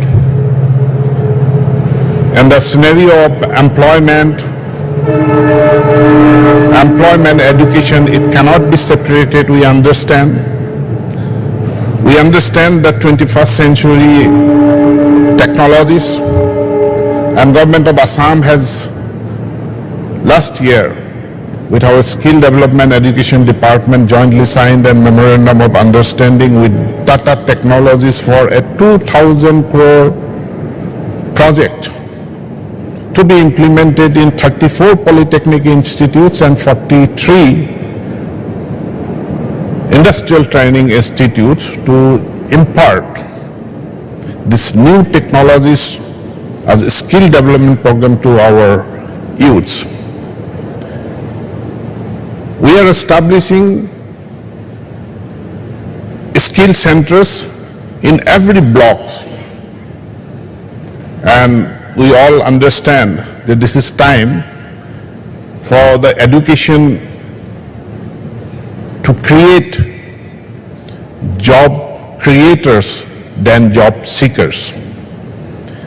And the scenario of employment, education, it cannot be separated, we understand. We understand that 21st century technologies, and Government of Assam has last year with our Skill Development Education Department jointly signed a memorandum of understanding with Tata Technologies for a 2,000 crore project to be implemented in 34 polytechnic institutes and 43 industrial training institutes to impart this new technologies as a skill development program to our youths. We are establishing skill centers in every blocks, and we all understand that this is time for the education to create job creators than job seekers.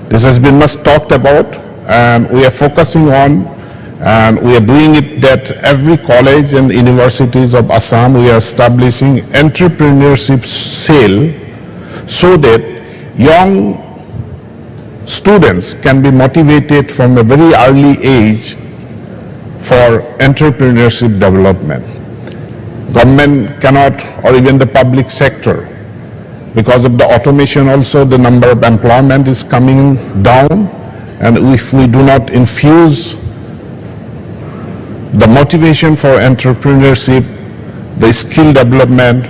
This has been much talked about, and we are focusing on, and we are doing it that every college and universities of Assam, we are establishing entrepreneurship cell so that young students can be motivated from a very early age for entrepreneurship development. Government cannot, or even the public sector, because of the automation also, the number of employment is coming down, and if we do not infuse the motivation for entrepreneurship, the skill development,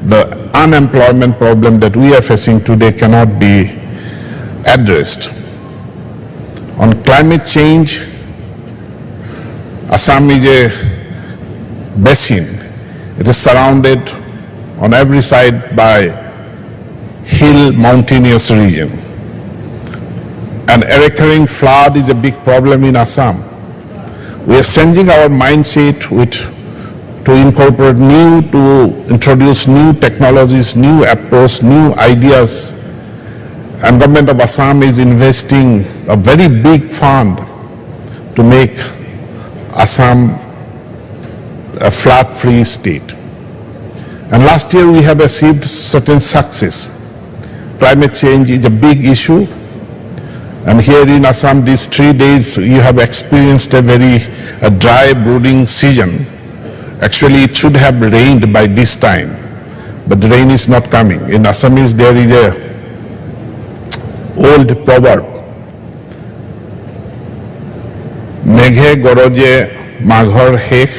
the unemployment problem that we are facing today cannot be addressed. On climate change, Assam is a basin. It is surrounded on every side by hill mountainous region. And a recurring flood is a big problem in Assam. We are changing our mindset to incorporate to introduce new technologies, new approach, new ideas. And government of Assam is investing a very big fund to make Assam a flood-free state. And last year we have achieved certain success. Climate change is a big issue. And here in Assam, these 3 days, you have experienced a very dry brooding season. Actually, it should have rained by this time, but the rain is not coming. In Assamese, there is a old proverb, Meghe goroje maghor hekh,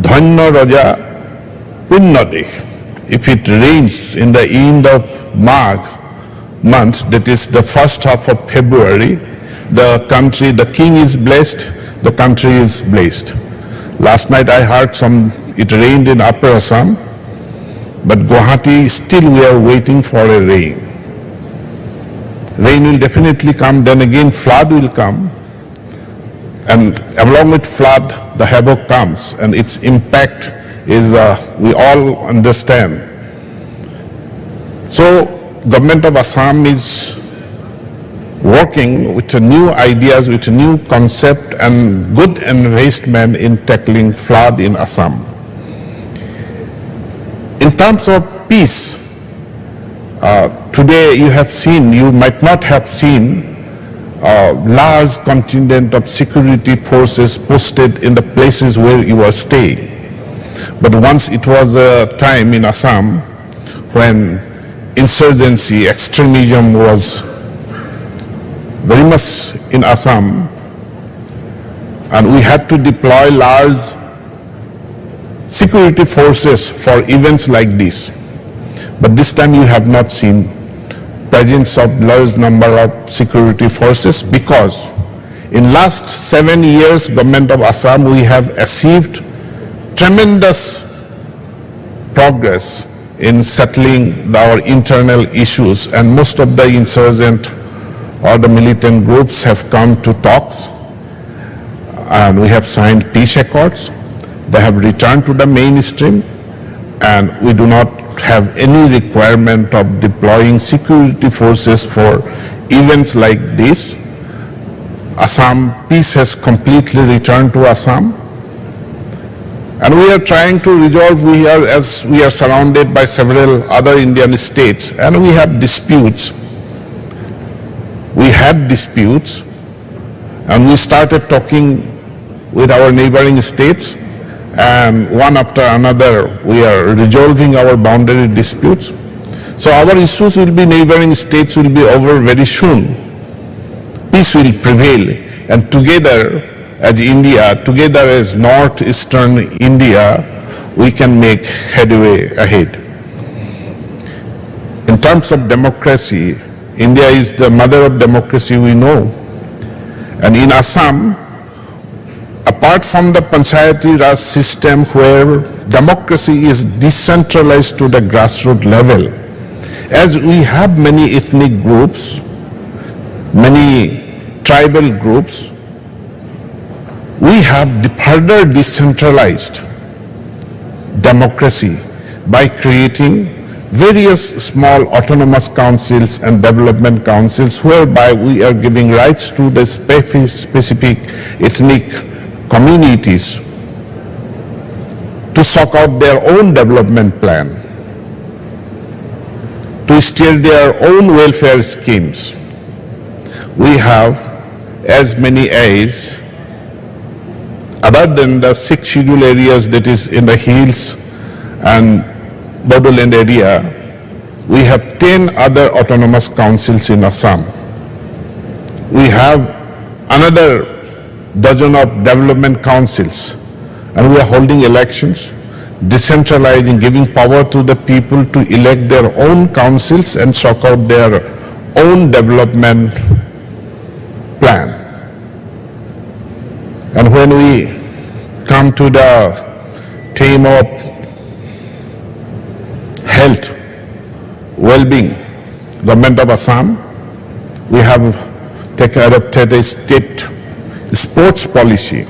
dhanya raja punna dekh. If it rains in the end of Magh month, that is the first half of February, the king is blessed, the country is blessed. Last night I heard it rained in Upper Assam, but Guwahati, still we are waiting for a rain. Rain will definitely come, then again flood will come, and along with flood, the havoc comes, and its impact is, we all understand. So, government of Assam is working with new ideas, with new concept and good investment in tackling flood in Assam. In terms of peace, today you might not have seen a large contingent of security forces posted in the places where you are staying. But once it was a time in Assam when insurgency, extremism was very much in Assam, and we had to deploy large security forces for events like this. But this time you have not seen presence of large number of security forces, because in last 7 years, government of Assam, we have achieved tremendous progress in settling our internal issues, and most of the insurgent or the militant groups have come to talks, and we have signed peace accords. They have returned to the mainstream, and we do not have any requirement of deploying security forces for events like this. Assam, peace has completely returned to Assam. And we are trying to resolve, as we are surrounded by several other Indian states, and we have disputes. We had disputes, and we started talking with our neighboring states, and one after another we are resolving our boundary disputes. So our issues will be, neighboring states will be over very soon. peace will prevail, and together as India, together as northeastern India, we can make headway ahead. In terms of democracy, India is the mother of democracy we know. And in Assam, apart from the Panchayati Raj system where democracy is decentralized to the grassroots level, as we have many ethnic groups, many tribal groups, we have further decentralized democracy by creating various small autonomous councils and development councils whereby we are giving rights to the specific ethnic communities to sort out their own development plan, to steer their own welfare schemes. We have as many as, other than the 6 scheduled areas that is in the hills and Bodoland area, we have 10 other autonomous councils in Assam. We have another dozen of development councils, and we are holding elections, decentralizing, giving power to the people to elect their own councils and sort out their own development plan. And when we come to the theme of health, well-being, Government of Assam, we have adopted a state sports policy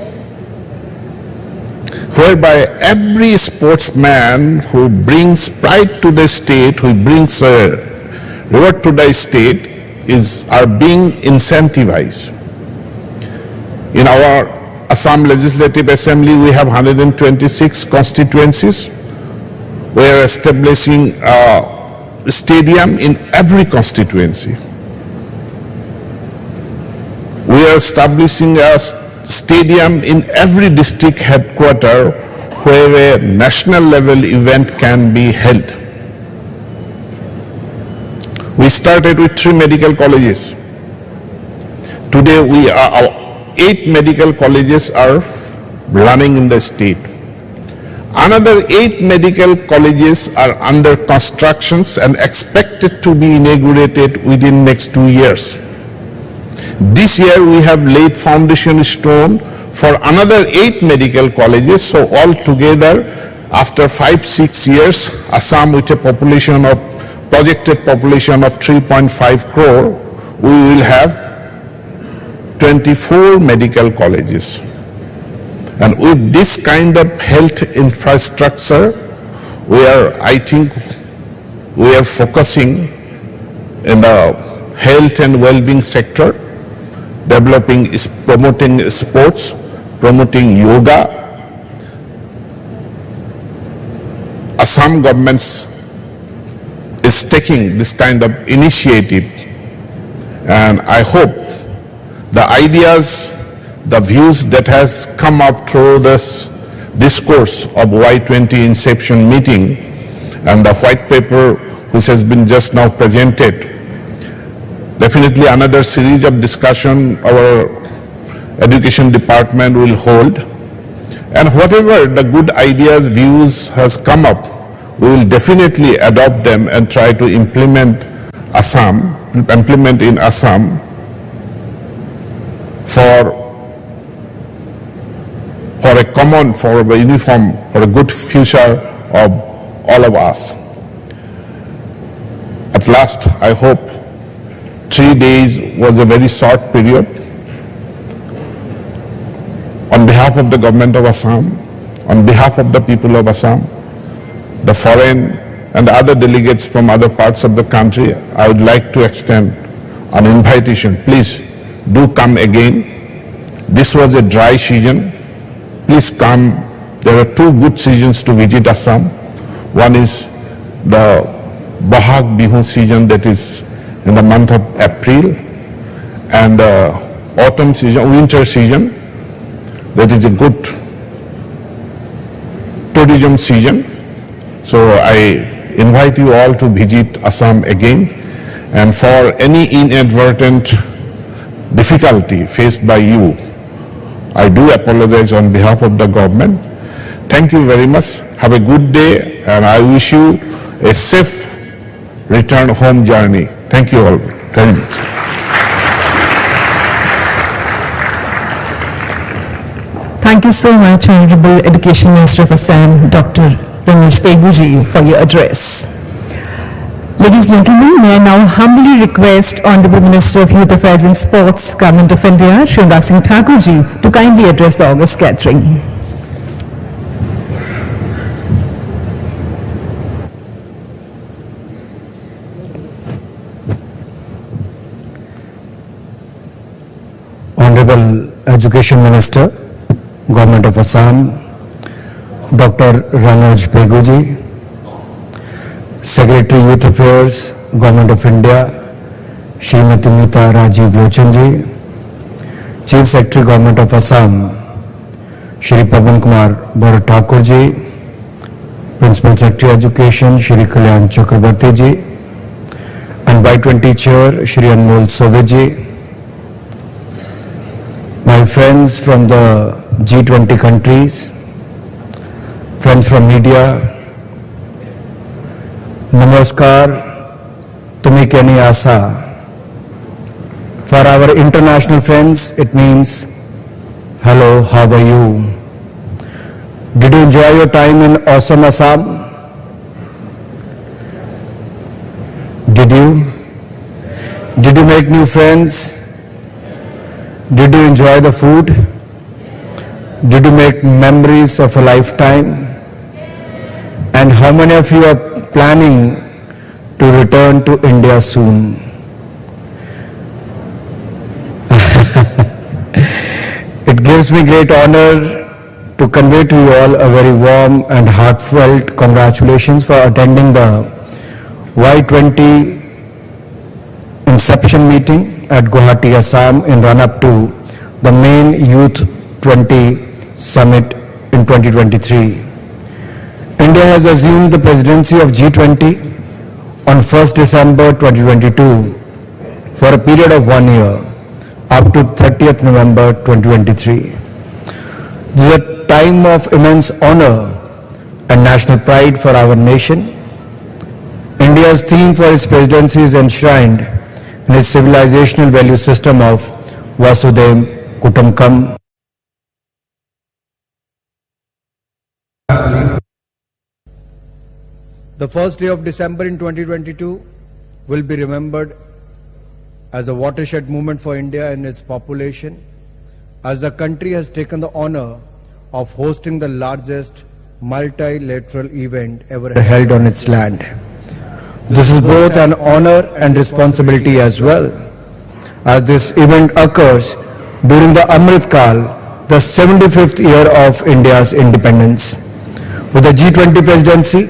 whereby every sportsman who brings pride to the state, who brings reward to the state, are being incentivized. In our Assam Legislative Assembly, we have 126 constituencies. We are establishing a stadium in every constituency. We are establishing a stadium in every district headquarter where a national level event can be held. We started with 3 medical colleges. Today our 8 medical colleges are running in the state. Another 8 medical colleges are under constructions and expected to be inaugurated within next 2 years. This year we have laid foundation stone for another 8 medical colleges, so altogether after 5-6 years, Assam with a population of, projected population of 3.5 crore, we will have 24 medical colleges. And with this kind of health infrastructure, I think we are focusing in the health and well-being sector, developing, promoting sports, promoting yoga. Assam government is taking this kind of initiative, and I hope the ideas, the views that has come up through this discourse of Y20 Inception meeting and the white paper which has been just now presented, definitely another series of discussion our education department will hold, and whatever the good ideas, views has come up, we will definitely adopt them and try to implement in Assam for a common, for a uniform, for a good future of all of us. At last, I hope 3 days was a very short period. On behalf of the government of Assam, on behalf of the people of Assam, the foreign and other delegates from other parts of the country, I would like to extend an invitation. Please do come again. This was a dry season. Please come. There are 2 good seasons to visit Assam. One is the Bahag Bihu season, that is in the month of April, and autumn season, winter season, that is a good tourism season. So I invite you all to visit Assam again, and for any inadvertent difficulty faced by you. I do apologize on behalf of the government. Thank you very much. Have a good day, and I wish you a safe return home journey. Thank you all very much. Thank you so much, Honorable Education Minister of Assam, Dr. Ramesh Peguji, for your address. Ladies and gentlemen, may I now humbly request Honorable Minister of Youth Affairs and Sports, Government of India, Shri Anurag Singh Thakurji, to kindly address the August gathering. Honorable Education Minister, Government of Assam, Dr. Ramesh Peguji, Secretary Youth Affairs, Government of India, Srimati Meeta Rajiv Lochanji, Chief Secretary Government of Assam, Shri Pavan Kumar Bharat Thakurji, Principal Secretary Education, Shri Kalyan Chakrabarti ji, and Y20 Chair, Shri Anmol Sovet ji, my friends from the G20 countries, friends from media, Namaskar, Tumi Keni Asa. For our international friends, it means, hello, how are you? Did you enjoy your time in awesome Assam? Did you? Did you make new friends? Did you enjoy the food? Did you make memories of a lifetime? And how many of you are planning to return to India soon? It gives me great honor to convey to you all a very warm and heartfelt congratulations for attending the Y20 Inception meeting at Guwahati, Assam in run-up to the main Youth 20 Summit in 2023. India has assumed the presidency of G20 on 1st December 2022 for a period of 1 year up to 30th November 2023. This is a time of immense honor and national pride for our nation. India's theme for its presidency is enshrined in its civilizational value system of Vasudhaiva Kutumbakam. The first day of December in 2022 will be remembered as a watershed moment for India and its population, as the country has taken the honor of hosting the largest multilateral event ever held on its land. This is both an honor and responsibility as well, as this event occurs during the Amrit Kal, the 75th year of India's independence. With the G20 presidency,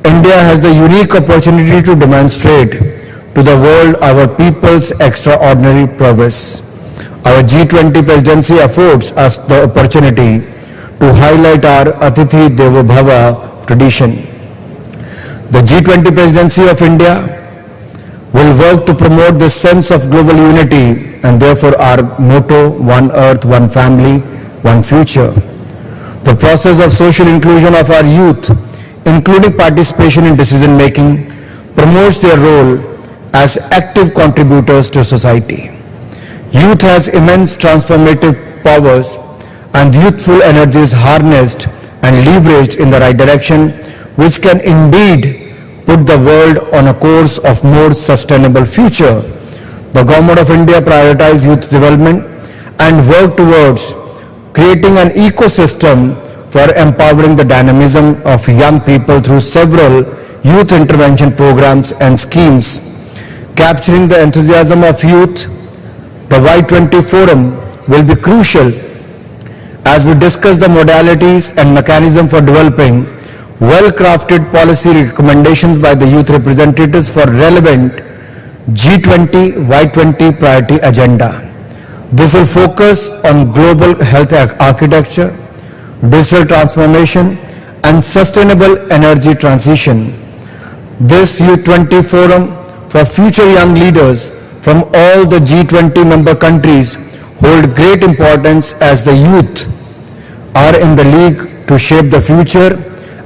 India has the unique opportunity to demonstrate to the world our people's extraordinary prowess. Our G20 presidency affords us the opportunity to highlight our Atithi Devo Bhava tradition. The G20 presidency of India will work to promote this sense of global unity, and therefore our motto, one earth, one family, one future. The process of social inclusion of our youth, including participation in decision making, promotes their role as active contributors to society. Youth has immense transformative powers, and youthful energy is harnessed and leveraged in the right direction, which can indeed put the world on a course of more sustainable future. The Government of India prioritizes youth development and work towards creating an ecosystem for empowering the dynamism of young people through several youth intervention programs and schemes. Capturing the enthusiasm of youth, the Y20 Forum will be crucial as we discuss the modalities and mechanism for developing well-crafted policy recommendations by the youth representatives for relevant G20, Y20 priority agenda. This will focus on global health architecture, digital transformation, and sustainable energy transition. This U20 Forum for future young leaders from all the G20 member countries hold great importance as the youth are in the league to shape the future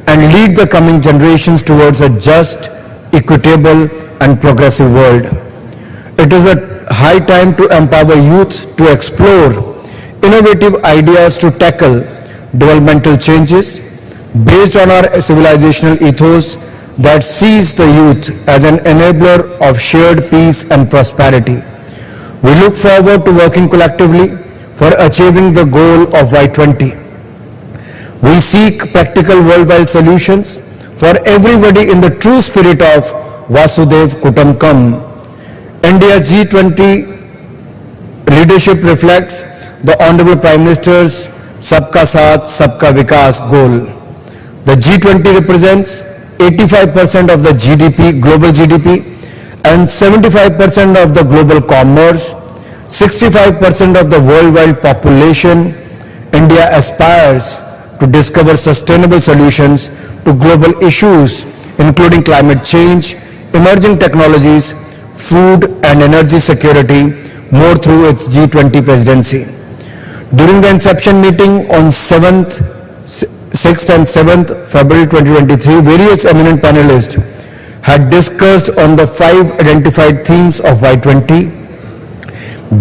and lead the coming generations towards a just, equitable and progressive world. It is a high time to empower youth to explore innovative ideas to tackle developmental changes based on our civilizational ethos that sees the youth as an enabler of shared peace and prosperity. We look forward to working collectively for achieving the goal of Y20. We seek practical worldwide solutions for everybody in the true spirit of Vasudev Kutumbakam. India's G20 leadership reflects the Honorable Prime Minister's Sabka Saath, Sabka Vikas goal. The G20 represents 85% of the GDP, global GDP, and 75% of the global commerce, 65% of the worldwide population. India aspires to discover sustainable solutions to global issues, including climate change, emerging technologies, food and energy security, more through its G20 presidency. During the inception meeting on 6th and 7th February 2023, various eminent panelists had discussed on the 5 identified themes of Y20.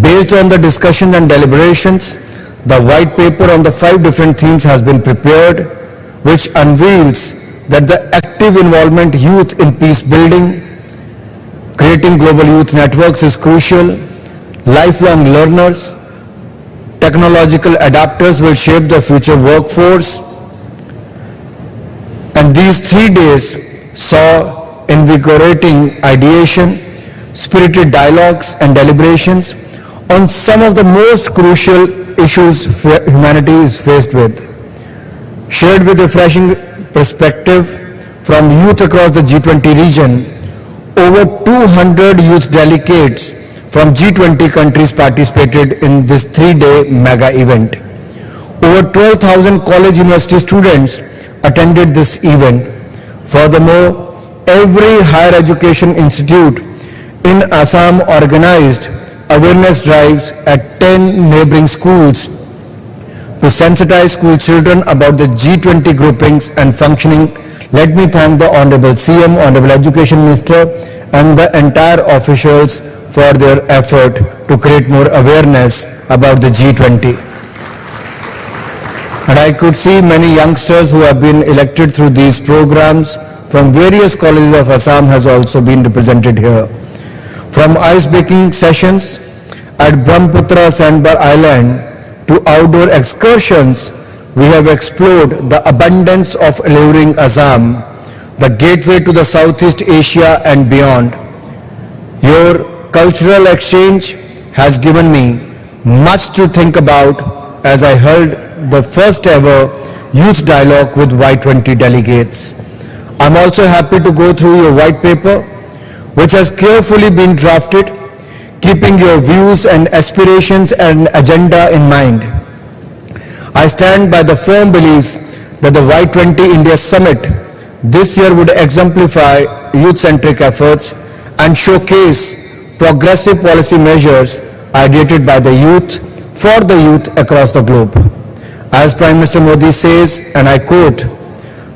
Based on the discussions and deliberations, the white paper on the 5 different themes has been prepared, which unveils that the active involvement youth in peace building, creating global youth networks is crucial. Lifelong learners, technological adapters will shape the future workforce. And these 3 days saw invigorating ideation, spirited dialogues and deliberations on some of the most crucial issues humanity is faced with. Shared with refreshing perspective from youth across the G20 region, over 200 youth delegates from G20 countries participated in this 3-day mega event. Over 12,000 college university students attended this event. Furthermore, every higher education institute in Assam organized awareness drives at 10 neighboring schools to sensitize school children about the G20 groupings and functioning. Let me thank the Honorable CM, Honorable Education Minister and the entire officials for their effort to create more awareness about the G20. And I could see many youngsters who have been elected through these programs from various colleges of Assam has also been represented here. From ice baking sessions at Brahmaputra Sandbar Island to outdoor excursions, we have explored the abundance of alluring Assam, the gateway to the Southeast Asia and beyond. Your cultural exchange has given me much to think about as I held the first ever youth dialogue with Y20 delegates. I'm also happy to go through your white paper, which has carefully been drafted, keeping your views and aspirations and agenda in mind. I stand by the firm belief that the Y20 India Summit this year would exemplify youth-centric efforts and showcase progressive policy measures ideated by the youth for the youth across the globe. As Prime Minister Modi says, and I quote,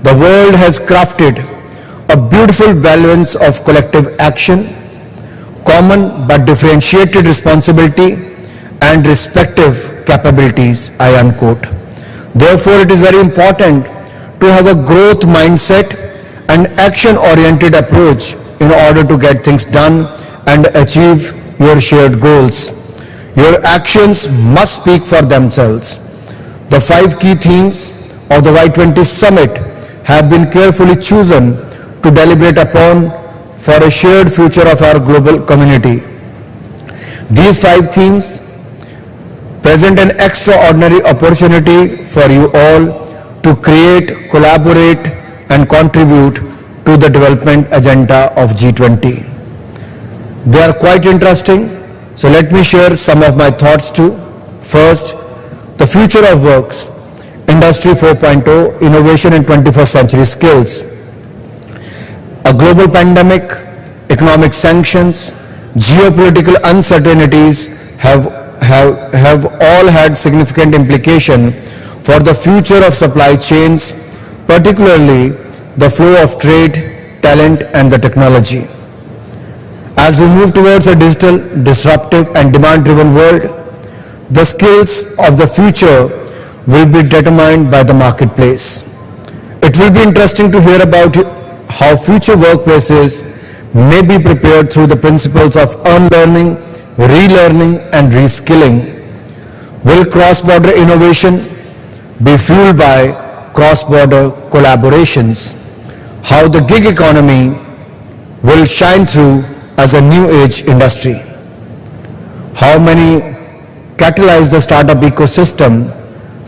"The world has crafted a beautiful balance of collective action, common but differentiated responsibility and respective capabilities," I unquote. Therefore, it is very important to have a growth mindset and action-oriented approach in order to get things done and achieve your shared goals. Your actions must speak for themselves. The 5 key themes of the Y20 Summit have been carefully chosen to deliberate upon for a shared future of our global community. These 5 themes present an extraordinary opportunity for you all to create, collaborate, and contribute to the development agenda of G20. They are quite interesting, so let me share some of my thoughts too. First, the future of works, Industry 4.0, innovation in 21st century skills. A global pandemic, economic sanctions, geopolitical uncertainties have all had significant implication for the future of supply chains, particularly the flow of trade, talent, and the technology. As we move towards a digital, disruptive, and demand-driven world, the skills of the future will be determined by the marketplace. It will be interesting to hear about how future workplaces may be prepared through the principles of unlearning, relearning, and reskilling. Will cross-border innovation be fueled by cross-border collaborations? How the gig economy will shine through as a new age industry? How many catalyze the startup ecosystem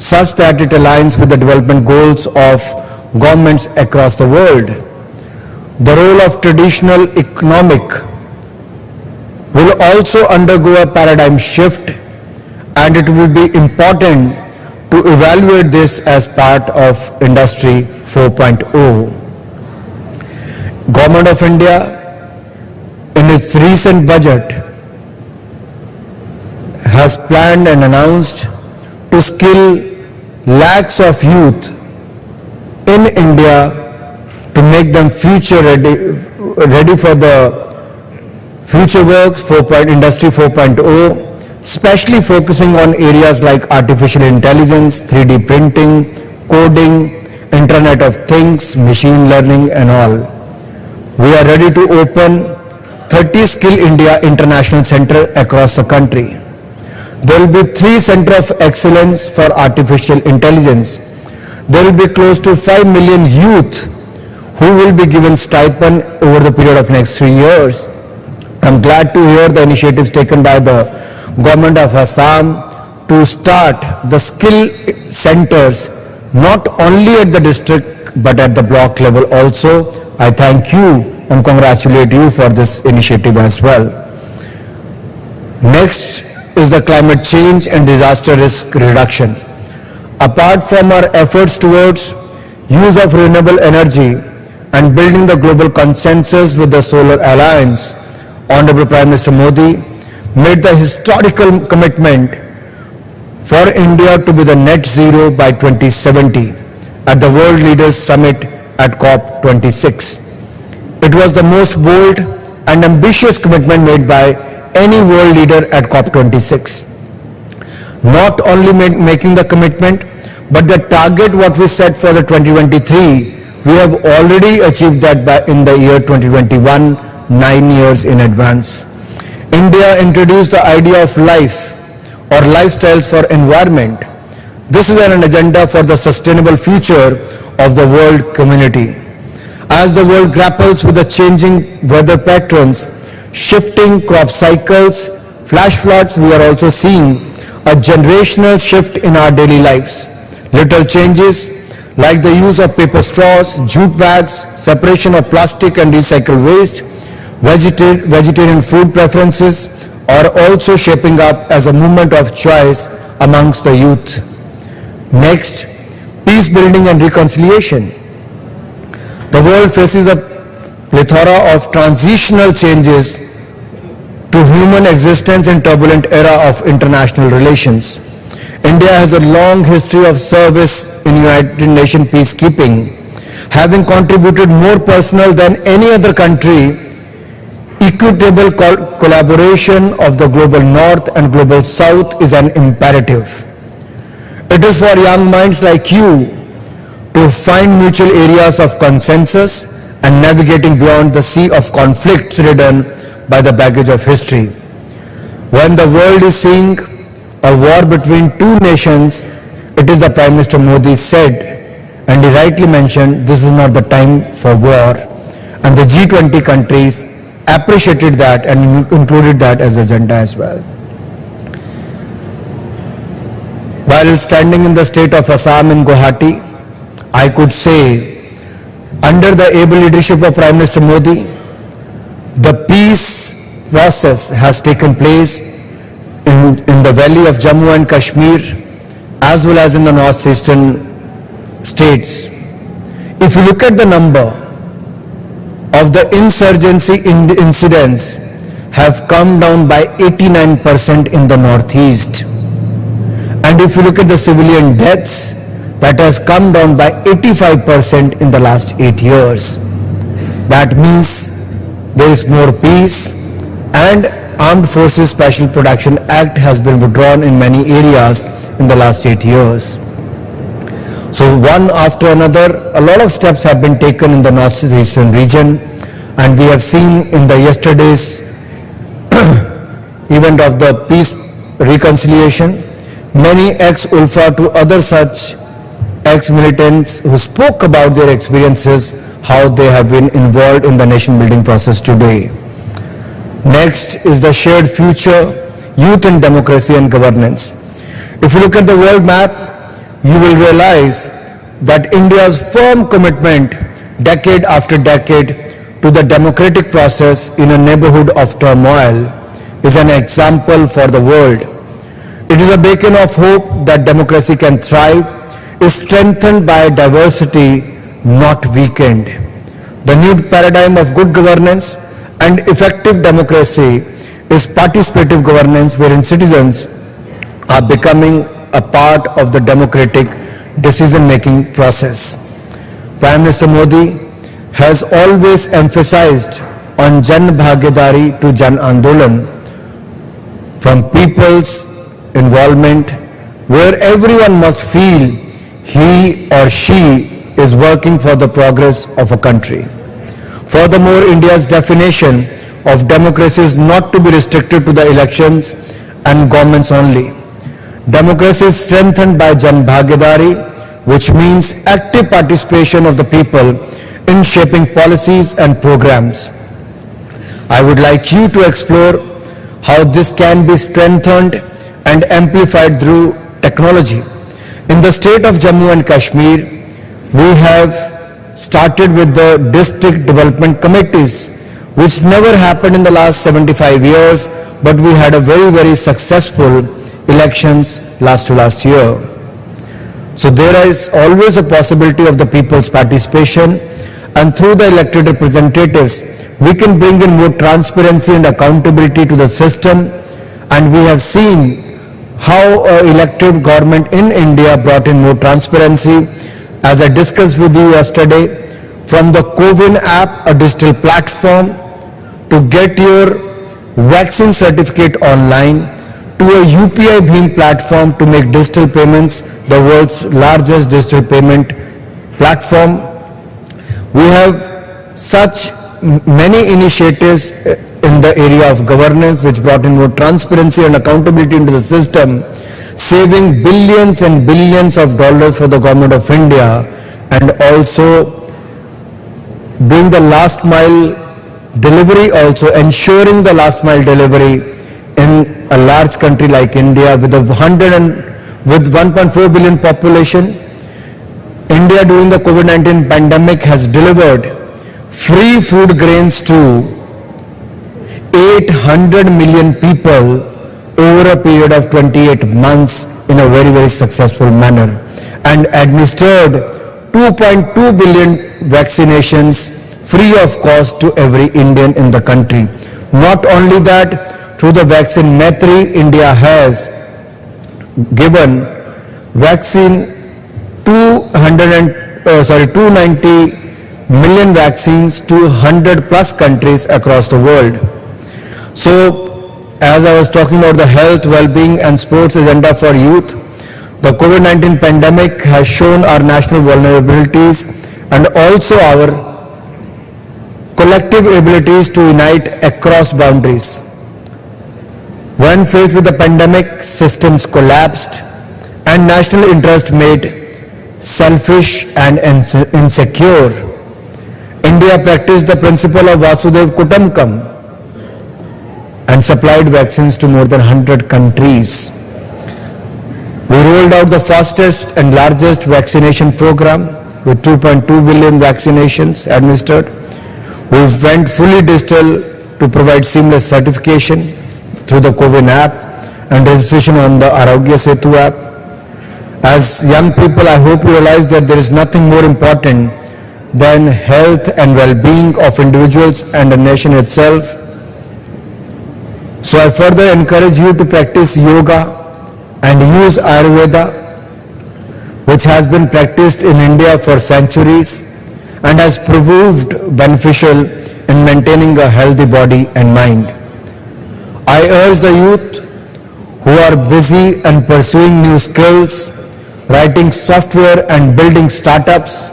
such that it aligns with the development goals of governments across the world? The role of traditional economic will also undergo a paradigm shift, and it will be important to evaluate this as part of Industry 4.0. Government of India, in its recent budget, has planned and announced to skill lakhs of youth in India to make them future ready for the future works Industry 4.0, especially focusing on areas like artificial intelligence, 3D printing, coding, Internet of Things, machine learning, and all. We are ready to open 30 Skill India International Center across the country. There will be 3 Center of Excellence for Artificial Intelligence. There will be close to 5 million youth who will be given stipend over the period of next 3 years. I'm glad to hear the initiatives taken by the government of Assam to start the skill centers not only at the district but at the block level also. I thank you and congratulate you for this initiative as well. Next is the climate change and disaster risk reduction. Apart from our efforts towards use of renewable energy and building the global consensus with the Solar Alliance, Honorable Prime Minister Modi made the historical commitment for India to be the net zero by 2070 at the World Leaders Summit at COP26. It was the most bold and ambitious commitment made by any world leader at COP26. Not only making the commitment, but the target what we set for the 2023, we have already achieved that in the year 2021, 9 years in advance. India introduced the idea of life or lifestyles for environment. This is an agenda for the sustainable future of the world community. As the world grapples with the changing weather patterns, shifting crop cycles, flash floods, we are also seeing a generational shift in our daily lives. Little changes like the use of paper straws, jute bags, separation of plastic and recycled waste, vegetarian food preferences are also shaping up as a movement of choice amongst the youth. Next, peace building and reconciliation. The world faces a plethora of transitional changes to human existence in turbulent era of international relations. India has a long history of service in United Nations peacekeeping, having contributed more personnel than any other country. Equitable collaboration of the global north and global south is an imperative. It is for young minds like you to find mutual areas of consensus and navigating beyond the sea of conflicts ridden by the baggage of history. When the world is seeing a war between two nations, it is the Prime Minister Modi said, and he rightly mentioned, this is not the time for war. And the G20 countries appreciated that and included that as agenda as well. While standing in the state of Assam in Guwahati, I could say, under the able leadership of Prime Minister Modi, the peace process has taken place in the valley of Jammu and Kashmir as well as in the northeastern states. If you look at the number of the insurgency incidents have come down by 89% in the Northeast. And if you look at the civilian deaths, that has come down by 85% in the last 8 years. That means there is more peace, and Armed Forces Special Protection Act has been withdrawn in many areas in the last 8 years. So one after another, a lot of steps have been taken in the northeastern region, and we have seen in the yesterday's event of the peace reconciliation, many ex-ULFA to other such ex-militants who spoke about their experiences, how they have been involved in the nation building process today. Next is the shared future, youth and democracy and governance. If you look at the world map, you will realize that India's firm commitment decade after decade to the democratic process in a neighborhood of turmoil is an example for the world. It is a beacon of hope that democracy can thrive, is strengthened by diversity, not weakened. The new paradigm of good governance and effective democracy is participative governance, wherein citizens are becoming a part of the democratic decision-making process. Prime Minister Modi has always emphasized on Jan Bhagidari to Jan Andolan, from people's involvement, where everyone must feel he or she is working for the progress of a country. Furthermore, India's definition of democracy is not to be restricted to the elections and governments only. Democracy is strengthened by Jan Bhagidari, which means active participation of the people in shaping policies and programs. I would like you to explore how this can be strengthened and amplified through technology. In the state of Jammu and Kashmir, we have started with the district development committees, which never happened in the last 75 years, but we had a very successful elections last to last year. So there is always a possibility of the people's participation, and through the elected representatives, we can bring in more transparency and accountability to the system, and we have seen how elected government in India brought in more transparency. As I discussed with you yesterday, from the CoWIN app, a digital platform, to get your vaccine certificate online, to a UPI Bhim platform to make digital payments, the world's largest digital payment platform. We have such many initiatives in the area of governance which brought in more transparency and accountability into the system, saving billions and billions of dollars for the government of India, and also doing the last mile delivery, also ensuring the last mile delivery in a large country like India with with 1.4 billion population. India during the COVID-19 pandemic has delivered free food grains to 800 million people over a period of 28 months in a very successful manner, and administered 2.2 billion vaccinations free of cost to every Indian in the country. Not only that, through the vaccine Maitri, India has given vaccine 290 million vaccines to 100 plus countries across the world. So, as I was talking about the health, well-being and sports agenda for youth, the COVID-19 pandemic has shown our national vulnerabilities and also our collective abilities to unite across boundaries. When faced with the pandemic, systems collapsed and national interest made selfish and insecure. India practiced the principle of Vasudev Kutumbakam and supplied vaccines to more than 100 countries. We rolled out the fastest and largest vaccination program with 2.2 billion vaccinations administered. We went fully digital to provide seamless certification through the CoWIN app and registration on the Arogya Setu app. As young people, I hope you realize that there is nothing more important than health and well-being of individuals and the nation itself. So I further encourage you to practice yoga and use Ayurveda, which has been practiced in India for centuries and has proved beneficial in maintaining a healthy body and mind. I urge the youth who are busy and pursuing new skills, writing software and building startups,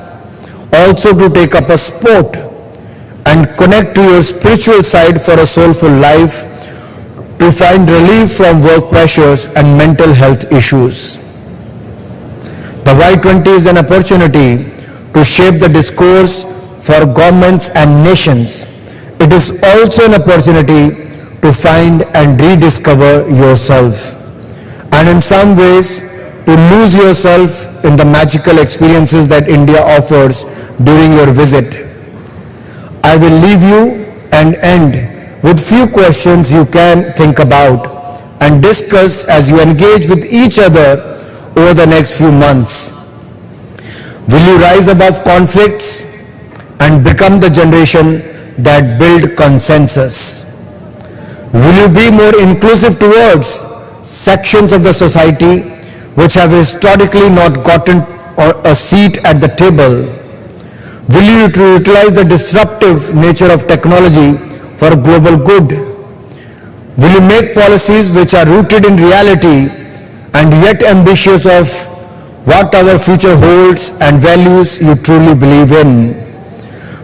also to take up a sport and connect to your spiritual side for a soulful life, to find relief from work pressures and mental health issues. The Y20 is an opportunity to shape the discourse for governments and nations. It is also an opportunity to find and rediscover yourself, and in some ways to lose yourself in the magical experiences that India offers during your visit. I will leave you and end with few questions you can think about and discuss as you engage with each other over the next few months. Will you rise above conflicts and become the generation that build consensus? Will you be more inclusive towards sections of the society which have historically not gotten a seat at the table? Will you utilize the disruptive nature of technology for global good? Will you make policies which are rooted in reality and yet ambitious of what our future holds and values you truly believe in?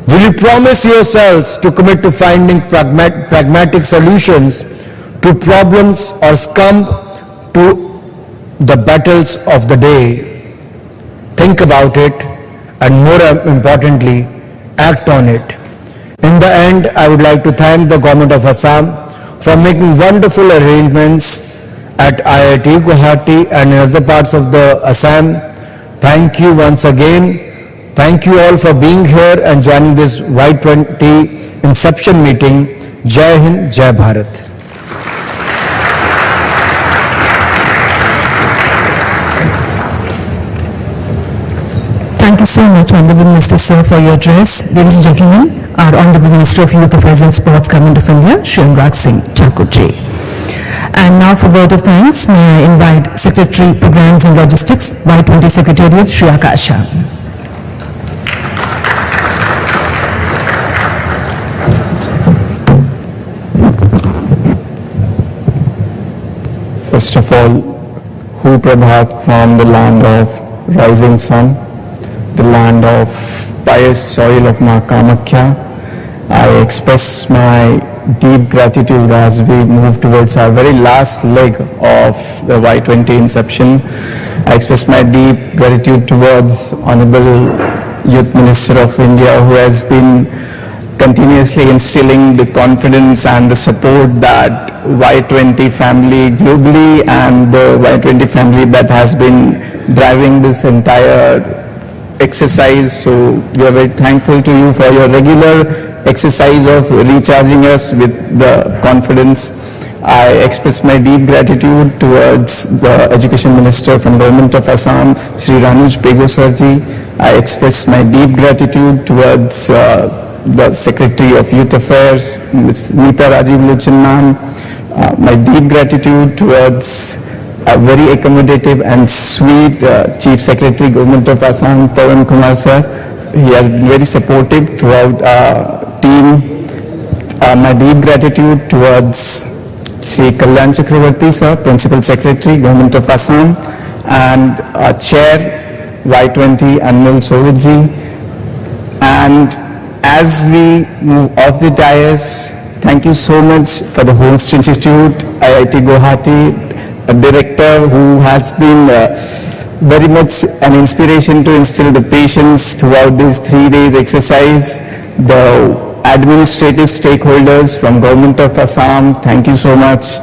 Will you promise yourselves to commit to finding pragmatic solutions to problems or succumb to the battles of the day? Think about it, and more importantly, act on it. In the end, I would like to thank the Government of Assam for making wonderful arrangements at IIT Guwahati and in other parts of the Assam. Thank you once again. Thank you all for being here and joining this Y20 Inception meeting. Jai Hind, Jai Bharat. Thank you so much, Honorable Minister Sir, for your address. Ladies and gentlemen, our Honorable Minister of Youth Affairs and Sports, Government of India, Shri Anurag Singh Thakur ji. And now for word of thanks, may I invite Secretary Programs and Logistics, Y20 Secretariat, Shri Akasha. First of all, Hu Prabhat from the land of rising sun, the land of pious soil of Ma Kamakhya. I express my deep gratitude as we move towards our very last leg of the Y20 Inception. I express my deep gratitude towards Honorable Youth Minister of India, who has been continuously instilling the confidence and the support that Y20 family globally and the Y20 family that has been driving this entire exercise. So we are very thankful to you for your regular exercise of recharging us with the confidence. I express my deep gratitude towards the Education Minister from Government of Assam, Sri Ranuj Pego Sarji. I express my deep gratitude towards the Secretary of Youth Affairs, Ms. Neeta Rajiv Lochan ma'am. My deep gratitude towards a very accommodative and sweet Chief Secretary, Government of Assam, Pawan Kumar sir. He has been very supportive throughout our team. My deep gratitude towards Sri Kalyan Chakravarti sir, Principal Secretary, Government of Assam, and our Chair, Y20, Anmol Sovidji. And as we move off the dais, thank you so much for the host institute, IIT Guwahati, a director who has been very much an inspiration to instill the patience throughout this 3 days exercise. The administrative stakeholders from Government of Assam, thank you so much.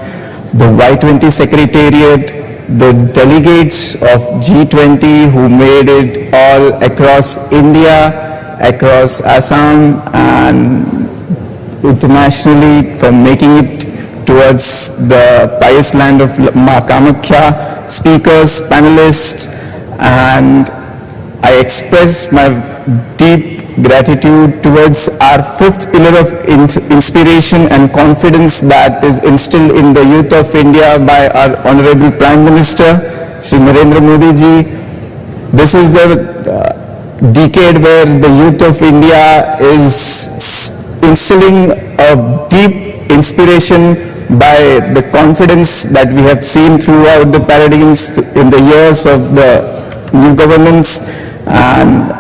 The Y20 Secretariat, the delegates of G20 who made it all across India, across Assam and internationally, for making it towards the pious land of Ma Kamakhya, speakers, panelists, and I express my deep gratitude towards our fifth pillar of inspiration and confidence that is instilled in the youth of India by our Honorable Prime Minister, Shri Narendra Modi ji. This is the decade where the youth of India is instilling a deep inspiration by the confidence that we have seen throughout the paradigms in the years of the new governance, and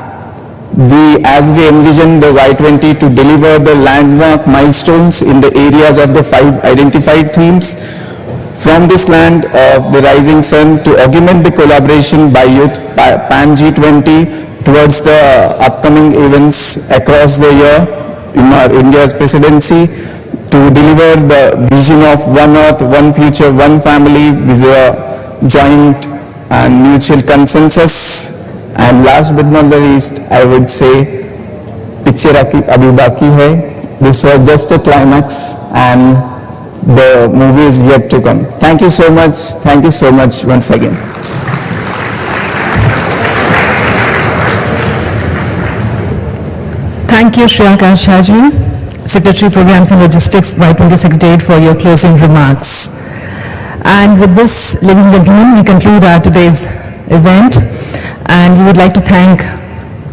as we envision the Y20 to deliver the landmark milestones in the areas of the 5 identified themes, from this land of the rising sun to augment the collaboration by youth pan G20 towards the upcoming events across the year in our India's presidency, to deliver the vision of one earth, one future, one family with a joint and mutual consensus. And last but not the least, I would say, picture abhi baki hai. This was just a climax and the movie is yet to come. Thank you so much once again. Thank you, Shri Akash Shaji, Secretary Programs and Logistics, Y20 Secretariat, for your closing remarks. And with this, ladies and gentlemen, we conclude our today's event, and we would like to thank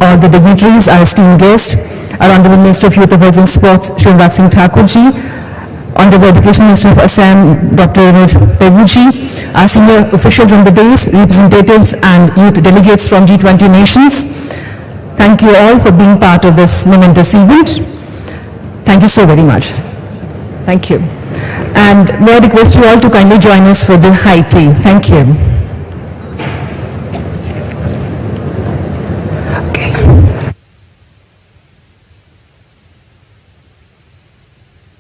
all the dignitaries, our esteemed guests, our Honorable Minister of Youth Affairs and Sports, Shri Anurag Singh Thakur ji, Honorable Education Minister of Assam, Dr. Ramesh Peguji, our senior officials on the dais, representatives and youth delegates from G20 nations. Thank you all for being part of this momentous event. Thank you so very much. Thank you. And may I request you all to kindly join us for the high tea. Thank you.